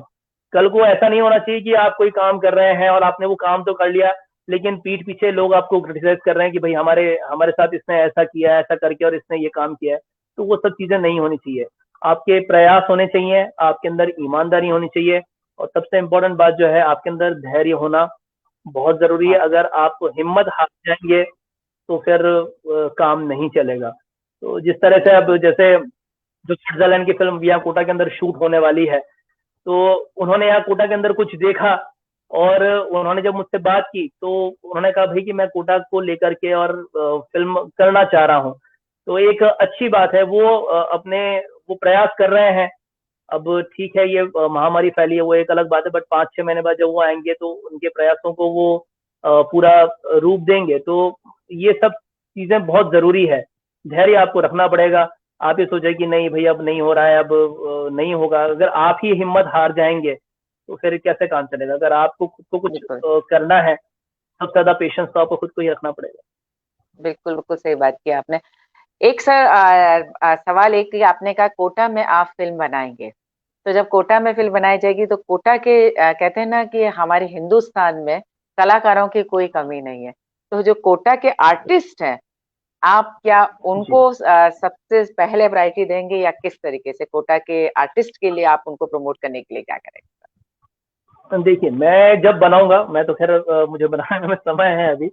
कल को ऐसा नहीं होना चाहिए कि आप कोई काम कर रहे हैं और आपने वो काम तो कर लिया, लेकिन पीठ पीछे लोग आपको क्रिटिसाइज कर रहे हैं कि भाई हमारे हमारे साथ इसने ऐसा किया, ऐसा करके, और इसने ये काम किया है। तो वो सब चीजें नहीं होनी चाहिए। आपके प्रयास होने चाहिए, आपके अंदर ईमानदारी होनी चाहिए, और सबसे इम्पोर्टेंट बात जो है आपके अंदर धैर्य होना बहुत जरूरी है। बहुत। अगर आप हिम्मत हार जाएंगे तो फिर काम नहीं चलेगा। तो जिस तरह से अब बिल्कुल। जैसे जो स्विट्जरलैंड की फिल्म यहाँ कोटा के अंदर शूट होने वाली है, तो उन्होंने यहाँ कोटा के अंदर कुछ देखा, और उन्होंने जब मुझसे बात की तो उन्होंने कहा भाई कि मैं कोटा को लेकर के और फिल्म करना चाह रहा हूँ। तो एक अच्छी बात है, वो अपने वो प्रयास कर रहे हैं। अब ठीक है, ये महामारी फैली है वो एक अलग बात है, बट 5-6 महीने बाद जब वो आएंगे तो उनके प्रयासों को वो पूरा रूप देंगे। तो ये सब चीजें बहुत जरूरी है। धैर्य आपको रखना पड़ेगा। आप ये सोचे कि नहीं भाई अब नहीं हो रहा है, अब नहीं होगा, अगर आप ही हिम्मत हार जाएंगे तो फिर कैसे काम चलेगा। अगर आपको खुद को कुछ बिल्कुल। करना है, सबसे ज्यादा पेशेंस तो आपको खुद को ही रखना पड़ेगा। बिल्कुल बिल्कुल सही बात की आपने। एक सर सवाल एक कि आपने कहा कोटा में आप फिल्म बनाएंगे, तो जब कोटा में फिल्म बनाई जाएगी तो कोटा के कहते हैं ना कि हमारे हिंदुस्तान में कलाकारों की कोई कमी नहीं है, तो जो कोटा के आर्टिस्ट हैं आप क्या जी, उनको सबसे पहले प्रायोरिटी देंगे, या किस तरीके से कोटा के आर्टिस्ट के लिए आप उनको प्रमोट करने के लिए क्या करेंगे? देखिए मैं जब बनाऊंगा, मैं तो खैर मुझे बनाने में समय है अभी,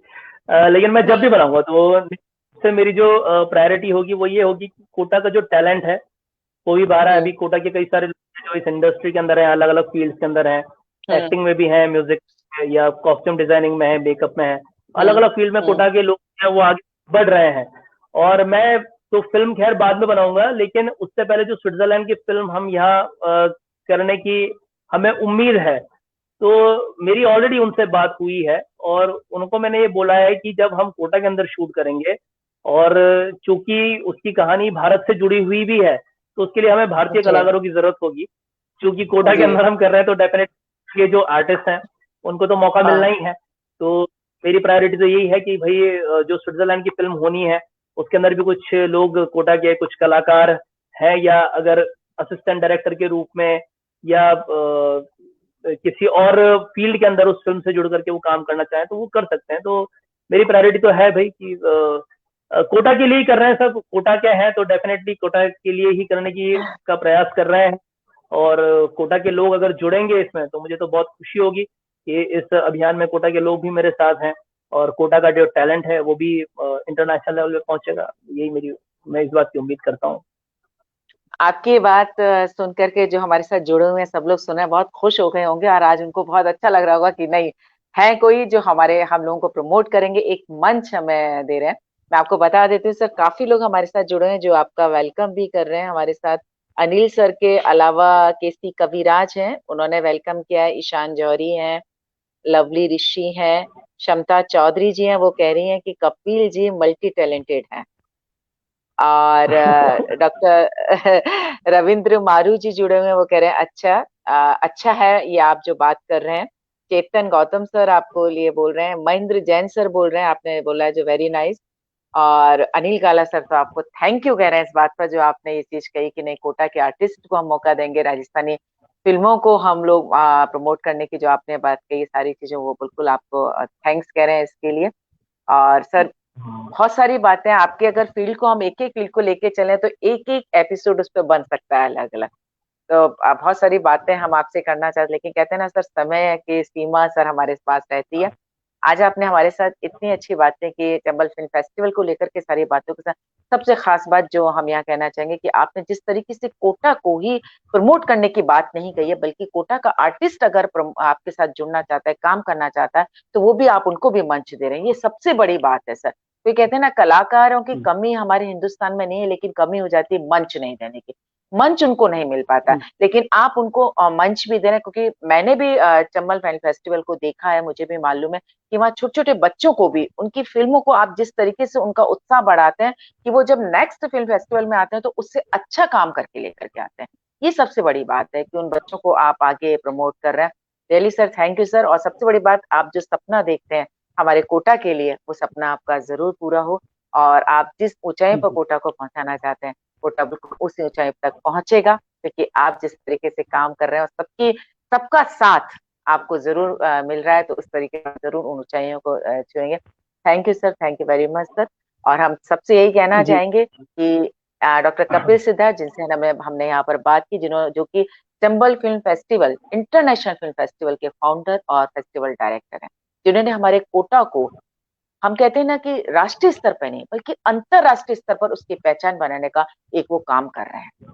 लेकिन मैं जब भी बनाऊंगा तो से मेरी जो प्रायोरिटी होगी वो ये होगी कि कोटा का जो टैलेंट है वो भी बाहर है। हम्म। अभी कोटा के कई सारे लोग हैं जो इस इंडस्ट्री के अंदर हैं, अलग अलग फील्ड्स के अंदर हैं, हम्म। एक्टिंग में भी हैं, म्यूजिक या कॉस्ट्यूम डिजाइनिंग में है, मेकअप में है, अलग हम्म। अलग फील्ड में हम्म। कोटा के लोग हैं वो आगे बढ़ रहे हैं। और मैं तो फिल्म खैर बाद में बनाऊंगा, लेकिन उससे पहले जो स्विट्जरलैंड की फिल्म हम यहाँ करने की हमें उम्मीद है, तो मेरी ऑलरेडी उनसे बात हुई है, और उनको मैंने ये बोला है कि जब हम कोटा के अंदर शूट करेंगे, और चूंकि उसकी कहानी भारत से जुड़ी हुई भी है, तो उसके लिए हमें भारतीय जी। कलाकारों की जरूरत होगी। क्योंकि कोटा के जी। अंदर हम कर रहे हैं तो डेफिनेट ये जो आर्टिस्ट हैं उनको तो मौका मिलना हाँ। ही है। तो मेरी प्रायोरिटी तो यही है कि भाई जो स्विट्जरलैंड की फिल्म होनी है उसके अंदर भी कुछ लोग कोटा के कुछ कलाकार हैं, या अगर असिस्टेंट डायरेक्टर के रूप में या किसी और फील्ड के अंदर उस फिल्म से जुड़ करके वो काम करना चाहें तो वो कर सकते हैं। तो मेरी प्रायोरिटी तो है भाई कि कोटा के लिए ही कर रहे हैं, सब कोटा के हैं तो डेफिनेटली कोटा के लिए ही करने की का प्रयास कर रहे हैं। और कोटा के लोग अगर जुड़ेंगे इसमें तो मुझे तो बहुत खुशी होगी कि इस अभियान में कोटा के लोग भी मेरे साथ हैं, और कोटा का जो टैलेंट है वो भी इंटरनेशनल लेवल पे पहुंचेगा। यही मेरी मैं इस बात की उम्मीद करता हूँ। आपकी बात सुन करके जो हमारे साथ जुड़े हुए हैं सब लोग सुने बहुत खुश हो गए होंगे, और आज उनको बहुत अच्छा लग रहा होगा कि नहीं है कोई जो हमारे हम लोगों को प्रमोट करेंगे, एक मंच हमें दे रहे हैं। मैं आपको बता देती हूँ सर, काफी लोग हमारे साथ जुड़े हैं जो आपका वेलकम भी कर रहे हैं हमारे साथ। अनिल सर के अलावा केसी कविराज हैं, उन्होंने वेलकम किया है। ईशान जौहरी हैं, लवली ऋषि हैं, क्षमता चौधरी जी हैं, वो कह रही हैं कि कपिल जी मल्टी टैलेंटेड हैं। और डॉक्टर रविंद्र मारू जी जुड़े हुए हैं, वो कह रहे हैं अच्छा, अच्छा है ये आप जो बात कर रहे हैं। चेतन गौतम सर आपको लिए बोल रहे हैं, महेंद्र जैन सर बोल रहे हैं, आपने बोला है जो वेरी नाइस। और अनिल काला सर तो आपको थैंक यू कह रहे हैं इस बात पर जो आपने ये चीज कही कि नहीं, कोटा के आर्टिस्ट को हम मौका देंगे, राजस्थानी फिल्मों को हम लोग प्रमोट करने की जो आपने बात कही, सारी चीजों वो बिल्कुल आपको थैंक्स कह रहे हैं इसके लिए। और सर बहुत सारी बातें आपके, अगर फील्ड को हम एक एक फील्ड को लेके चलें तो एक एक एपिसोड उस पर बन सकता है अलग अलग। तो बहुत सारी बातें हम आपसे करना चाहते, लेकिन कहते हैं ना सर, समय की सीमा सर हमारे पास रहती है। आज आपने हमारे साथ इतनी अच्छी बातें की चंबल फिल्म फेस्टिवल को लेकर के, सारी बातों के साथ सबसे खास बात जो हम यहाँ कहना चाहेंगे कि आपने जिस तरीके से कोटा को ही प्रमोट करने की बात नहीं कही है, बल्कि कोटा का आर्टिस्ट अगर आपके साथ जुड़ना चाहता है, काम करना चाहता है, तो वो भी आप उनको भी मंच दे रहे हैं, ये सबसे बड़ी बात है सर। तो ये कहते हैं ना, कलाकारों की कमी हमारे हिंदुस्तान में नहीं है, लेकिन कमी हो जाती है मंच नहीं देने की। मंच उनको नहीं मिल पाता, लेकिन आप उनको मंच भी दे रहे हैं, क्योंकि मैंने भी चंबल फिल्म फेस्टिवल को देखा है, मुझे भी मालूम है कि वहाँ छोटे छोटे बच्चों को भी उनकी फिल्मों को आप जिस तरीके से उनका उत्साह बढ़ाते हैं कि वो जब नेक्स्ट फिल्म फेस्टिवल में आते हैं तो उससे अच्छा काम करके लेकर के आते हैं। ये सबसे बड़ी बात है कि उन बच्चों को आप आगे प्रमोट कर रहे हैं। Really sir, thank you sir. और सबसे बड़ी बात, आप जो सपना देखते हैं हमारे कोटा के लिए, वो सपना आपका जरूर पूरा हो, और आप जिस ऊंचाई पर कोटा को पहुंचाना चाहते हैं, कोटा बिल्कुल उसी ऊंचाई तक पहुंचेगा, क्योंकि आप जिस तरीके से काम कर रहे हैं और सबकी सबका साथ आपको जरूर मिल रहा है, तो उस तरीके से जरूर उन ऊंचाइयों को छुएंगे। Thank you sir, thank you very much sir. और हम सबसे यही कहना जी। चाहेंगे कि डॉक्टर कपिल सिद्धार्थ, जिनसे हमने यहाँ पर बात की, जिन्होंने जो कि Chambal film festival, international film festival के फाउंडर और फेस्टिवल डायरेक्टर हैं, जिन्होंने हमारे कोटा को, हम कहते हैं ना कि राष्ट्रीय स्तर पर नहीं बल्कि अंतरराष्ट्रीय स्तर पर उसकी पहचान बनाने का एक वो काम कर रहे हैं।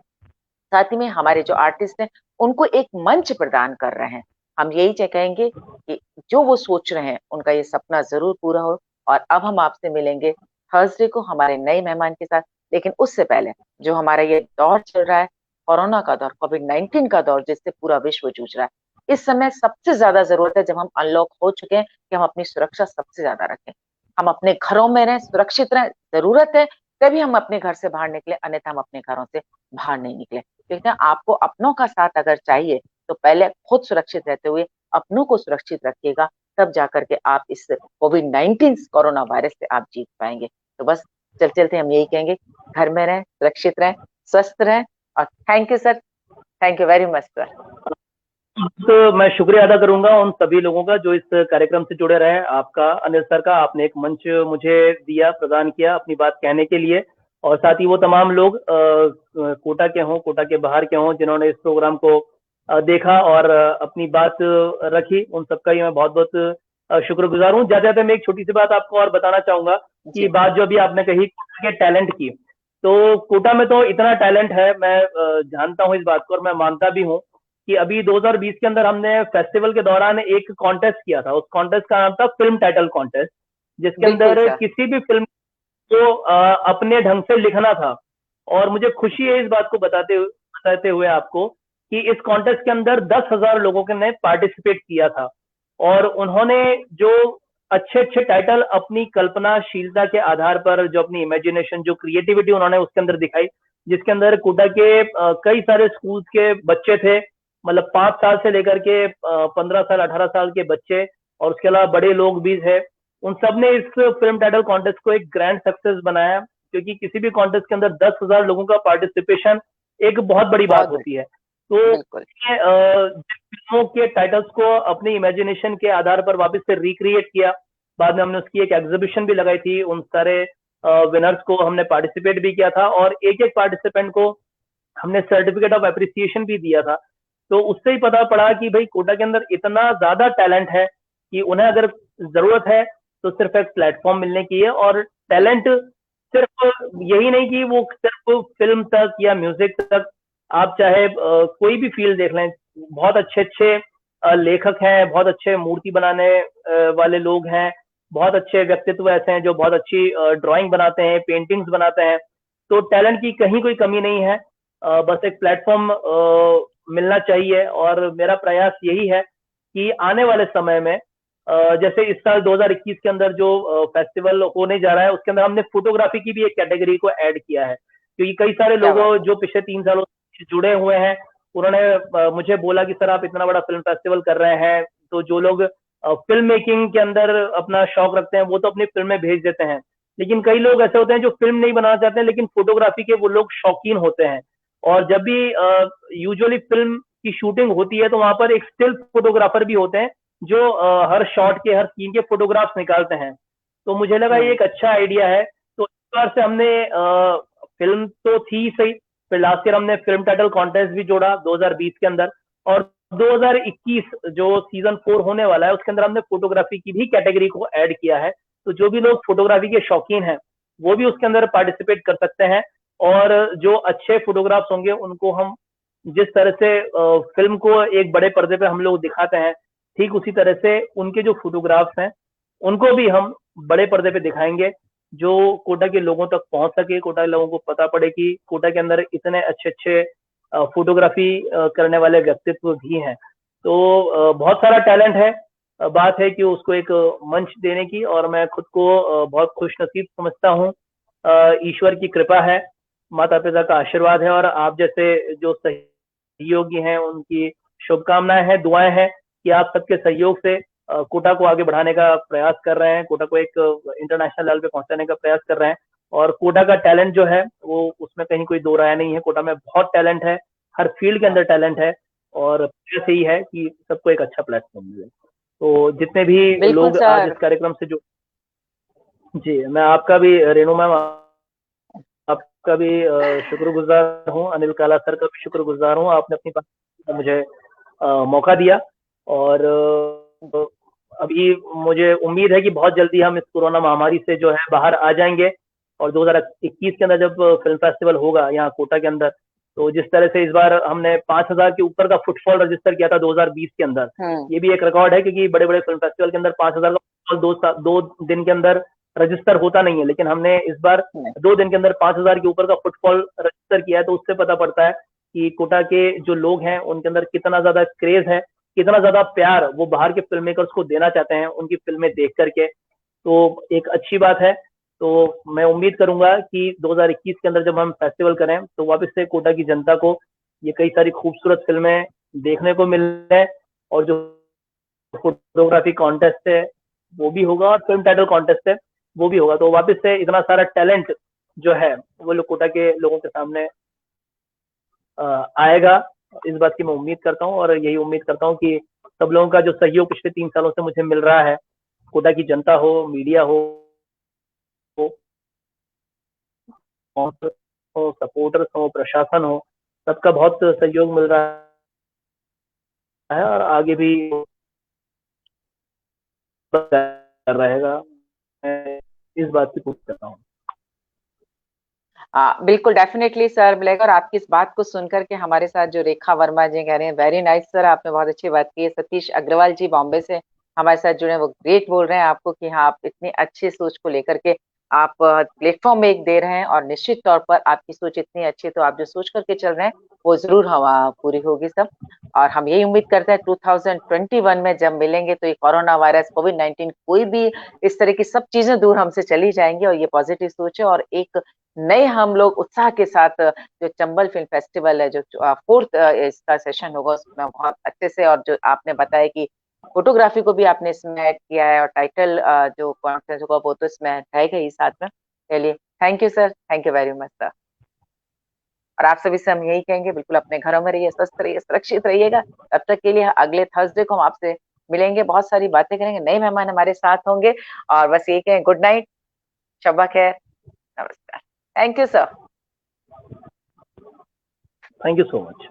साथ ही में हमारे जो आर्टिस्ट हैं उनको एक मंच प्रदान कर रहे हैं। हम यही कहेंगे कि जो वो सोच रहे हैं उनका ये सपना जरूर पूरा हो। और अब हम आपसे मिलेंगे थर्सडे को हमारे नए मेहमान के साथ, लेकिन उससे पहले जो हमारा ये दौर चल रहा है, कोरोना का दौर, कोविड-19 का दौर, जिससे पूरा विश्व जूझ रहा है, इस समय सबसे ज्यादा जरूरत है, जब हम अनलॉक हो चुके हैं, कि हम अपनी सुरक्षा सबसे ज्यादा रखें। हम अपने घरों में रहें, सुरक्षित रहें, जरूरत है तभी हम अपने घर से बाहर निकले, अन्यथा हम अपने घरों से बाहर नहीं निकले। देखते हैं, आपको अपनों का साथ अगर चाहिए तो पहले खुद सुरक्षित रहते हुए अपनों को सुरक्षित रखिएगा, तब जाकर के आप इस कोविड-19 कोरोना वायरस से आप जीत पाएंगे। तो बस चलते चलते हम यही कहेंगे, घर में रहें, सुरक्षित रहें, स्वस्थ रहें। और thank you sir, thank you very much sir. तो मैं शुक्रिया अदा करूंगा उन सभी लोगों का जो इस कार्यक्रम से जुड़े रहे। आपका, अनिल सर का, आपने एक मंच मुझे दिया, प्रदान किया अपनी बात कहने के लिए। और साथ ही वो तमाम लोग कोटा के हों, कोटा के बाहर के हों, जिन्होंने इस प्रोग्राम को देखा और अपनी बात रखी, उन सबका ही मैं बहुत बहुत शुक्रगुजार हूँ। जाते जाते मैं एक छोटी सी बात आपको और बताना चाहूंगा कि जी बात जो अभी आपने कही कोटा के टैलेंट की, तो कोटा में तो इतना टैलेंट है, मैं जानता हूँ इस बात को और मैं मानता भी हूँ कि अभी 2020 के अंदर हमने फेस्टिवल के दौरान एक कॉन्टेस्ट किया था। उस कॉन्टेस्ट का नाम था फिल्म टाइटल कॉन्टेस्ट, जिसके बिल्कुल अंदर सर। किसी भी फिल्म को अपने ढंग से लिखना था। और मुझे खुशी है इस बात को बताते हुए आपको कि इस कॉन्टेस्ट के अंदर 10,000 लोगों ने पार्टिसिपेट किया था। और उन्होंने जो अच्छे अच्छे टाइटल अपनी कल्पनाशीलता के आधार पर, जो अपनी इमेजिनेशन, जो क्रिएटिविटी उन्होंने उसके अंदर दिखाई, जिसके अंदर कोटा के कई सारे स्कूल के बच्चे थे, मतलब 5 साल से लेकर के 15 साल 18 साल के बच्चे, और उसके अलावा बड़े लोग भी थे। उन सब ने इस फिल्म टाइटल कॉन्टेस्ट को एक ग्रैंड सक्सेस बनाया, क्योंकि किसी भी कॉन्टेस्ट के अंदर 10,000 लोगों का पार्टिसिपेशन एक बहुत बड़ी बात बहुत होती बढ़िया। है। तो बिल्कुल। जिन फिल्मों के टाइटल्स को अपनी इमेजिनेशन के आधार पर वापस से रिक्रिएट किया, बाद में हमने उसकी एक एग्जीबिशन भी लगाई थी, उन सारे विनर्स को हमने पार्टिसिपेट भी किया था, और एक एक पार्टिसिपेंट को हमने सर्टिफिकेट ऑफ अप्रिसिएशन भी दिया था। तो उससे ही पता पड़ा कि भाई कोटा के अंदर इतना ज्यादा टैलेंट है कि उन्हें अगर जरूरत है तो सिर्फ एक प्लेटफॉर्म मिलने की है। और टैलेंट सिर्फ यही नहीं कि वो सिर्फ फिल्म तक या म्यूजिक तक, आप चाहे कोई भी फील्ड देख लें, बहुत अच्छे अच्छे लेखक हैं, बहुत अच्छे मूर्ति बनाने वाले लोग हैं, बहुत अच्छे व्यक्तित्व ऐसे हैं जो बहुत अच्छी ड्राइंग बनाते हैं, पेंटिंग्स बनाते हैं। तो टैलेंट की कहीं कोई कमी नहीं है, बस एक प्लेटफॉर्म मिलना चाहिए। और मेरा प्रयास यही है कि आने वाले समय में जैसे इस साल 2021 के अंदर जो फेस्टिवल होने जा रहा है उसके अंदर हमने फोटोग्राफी की भी एक कैटेगरी को ऐड किया है, क्योंकि कई सारे क्या लोगों बात है। जो पिछले 3 सालों से जुड़े हुए हैं उन्होंने मुझे बोला कि सर आप इतना बड़ा फिल्म फेस्टिवल कर रहे हैं, तो जो लोग फिल्म मेकिंग के अंदर अपना शौक रखते हैं वो तो अपनी फिल्में भेज देते हैं, लेकिन कई लोग ऐसे होते हैं जो फिल्म नहीं बनाना चाहते हैं लेकिन फोटोग्राफी के वो लोग शौकीन होते हैं। और जब भी यूजुअली फिल्म की शूटिंग होती है तो वहां पर एक स्टिल फोटोग्राफर भी होते हैं जो हर शॉट के हर सीन के फोटोग्राफ्स निकालते हैं। तो मुझे लगा ये एक अच्छा आइडिया है, तो इस बार से हमने फिल्म तो थी सही, फिर लास्ट ईयर हमने फिल्म टाइटल कॉन्टेस्ट भी जोड़ा 2020 के अंदर, और 2021 जो सीजन 4 होने वाला है उसके अंदर हमने फोटोग्राफी की भी कैटेगरी को ऐड किया है। तो जो भी लोग फोटोग्राफी के शौकीन हैं वो भी उसके अंदर पार्टिसिपेट कर सकते हैं, और जो अच्छे फोटोग्राफ्स होंगे उनको हम जिस तरह से फिल्म को एक बड़े पर्दे पे हम लोग दिखाते हैं, ठीक उसी तरह से उनके जो फोटोग्राफ्स हैं उनको भी हम बड़े पर्दे पे दिखाएंगे, जो कोटा के लोगों तक पहुंच सके, कोटा के लोगों को पता पड़े कि कोटा के अंदर इतने अच्छे अच्छे फोटोग्राफी करने वाले व्यक्तित्व भी हैं। तो बहुत सारा टैलेंट है, बात है कि उसको एक मंच देने की, और मैं खुद को बहुत खुशनसीब समझता हूँ। ईश्वर की कृपा है, माता पिता का आशीर्वाद है, और आप जैसे जो सहयोगी हैं उनकी शुभकामनाएं हैं, दुआएं हैं कि आप सबके सहयोग से कोटा को आगे बढ़ाने का प्रयास कर रहे हैं, कोटा को एक इंटरनेशनल लेवल पे पहुंचाने का प्रयास कर रहे हैं। और कोटा का टैलेंट जो है वो उसमें कहीं कोई दो राय नहीं है, कोटा में बहुत टैलेंट है, हर फील्ड के अंदर टैलेंट है, और ऐसे ही है कि सबको एक अच्छा प्लेटफॉर्म मिले। तो जितने भी बिल्कुल लोग आज सर। इस कार्यक्रम से जो, जी मैं आपका भी रेणु मैम आपका भी शुक्रगुजार हूँ, अनिल काला सर का भी शुक्रगुजार हूँ, आपने अपनी बात का मुझे मौका दिया। और अभी मुझे उम्मीद है कि बहुत जल्दी हम इस कोरोना महामारी से जो है बाहर आ जाएंगे, और 2021 के अंदर जब फिल्म फेस्टिवल होगा यहाँ कोटा के अंदर, तो जिस तरह से इस बार हमने 5,000 के ऊपर का फुटफॉल रजिस्टर किया था 2020 के अंदर, ये भी एक रिकॉर्ड है, क्योंकि बड़े बड़े फिल्म फेस्टिवल के अंदर 5,000 का फुटफॉल दो दिन के अंदर रजिस्टर होता नहीं है, लेकिन हमने इस बार 2 दिन के अंदर 5,000 के ऊपर का फुटफॉल रजिस्टर किया है। तो उससे पता पड़ता है कि कोटा के जो लोग हैं उनके अंदर कितना ज्यादा क्रेज है, कितना ज्यादा प्यार वो बाहर के फिल्म मेकर्स को देना चाहते हैं उनकी फिल्में देख करके। तो एक अच्छी बात है। तो मैं उम्मीद करूंगा कि 2021 के अंदर जब हम फेस्टिवल करें तो वापस से कोटा की जनता को ये कई सारी खूबसूरत फिल्में देखने को मिले, और जो फोटोग्राफी कॉन्टेस्ट है वो भी होगा, और फिल्म टाइटल कॉन्टेस्ट है वो भी होगा। तो वापस से इतना सारा टैलेंट जो है वो लोग कोटा के लोगों के सामने आएगा, इस बात की मैं उम्मीद करता हूँ, और यही उम्मीद करता हूँ कि सब लोगों का जो सहयोग पिछले 3 सालों से मुझे मिल रहा है, कोटा की जनता हो, मीडिया हो, सपोर्टर्स हो, प्रशासन हो, सबका बहुत सहयोग मिल रहा है, और आगे भी रहेगा। मैं इस बात की पूछ करता हूँ। बिल्कुल डेफिनेटली सर मिलेगा। और आपकी इस बात को सुनकर के हमारे साथ जो रेखा वर्मा जी कह रहे हैं, वेरी नाइस सर, आपने बहुत अच्छी बात की है। सतीश अग्रवाल जी बॉम्बे से हमारे साथ जुड़े हैं, वो ग्रेट बोल रहे हैं आपको कि हाँ आप इतनी अच्छी सोच को लेकर के आप प्लेटफॉर्म एक दे रहे हैं, और निश्चित तौर पर आपकी सोच इतनी अच्छी, तो आप जो सोच करके चल रहे हैं वो जरूर हम पूरी होगी सब। और हम यही उम्मीद करते हैं 2021 में जब मिलेंगे तो ये कोरोना वायरस, कोविड-19, कोई भी इस तरह की सब चीजें दूर हमसे चली जाएंगी, और ये पॉजिटिव सोच है, और एक नए हम लोग उत्साह के साथ जो चंबल फिल्म फेस्टिवल है, जो 4th इसका सेशन होगा, उसमें बहुत अच्छे से, और जो आपने बताया कि फोटोग्राफी को भी आपने इसमें ऐड किया है, और टाइटल जो कॉन्फ्रेंस होगा वो तो इसमें रहेगा ही साथ में। चलिए, thank you sir, thank you very much sir. और आप सभी से हम यही कहेंगे, बिल्कुल अपने घरों में रहिए, स्वस्थ रहिए, सुरक्षित रहिएगा। तब तक के लिए अगले थर्सडे को हम आपसे मिलेंगे, बहुत सारी बातें करेंगे, नए मेहमान हमारे साथ होंगे, और बस यही कहें, गुड नाइट, शब्बा खैर, नमस्कार, thank you sir. Thank you so much.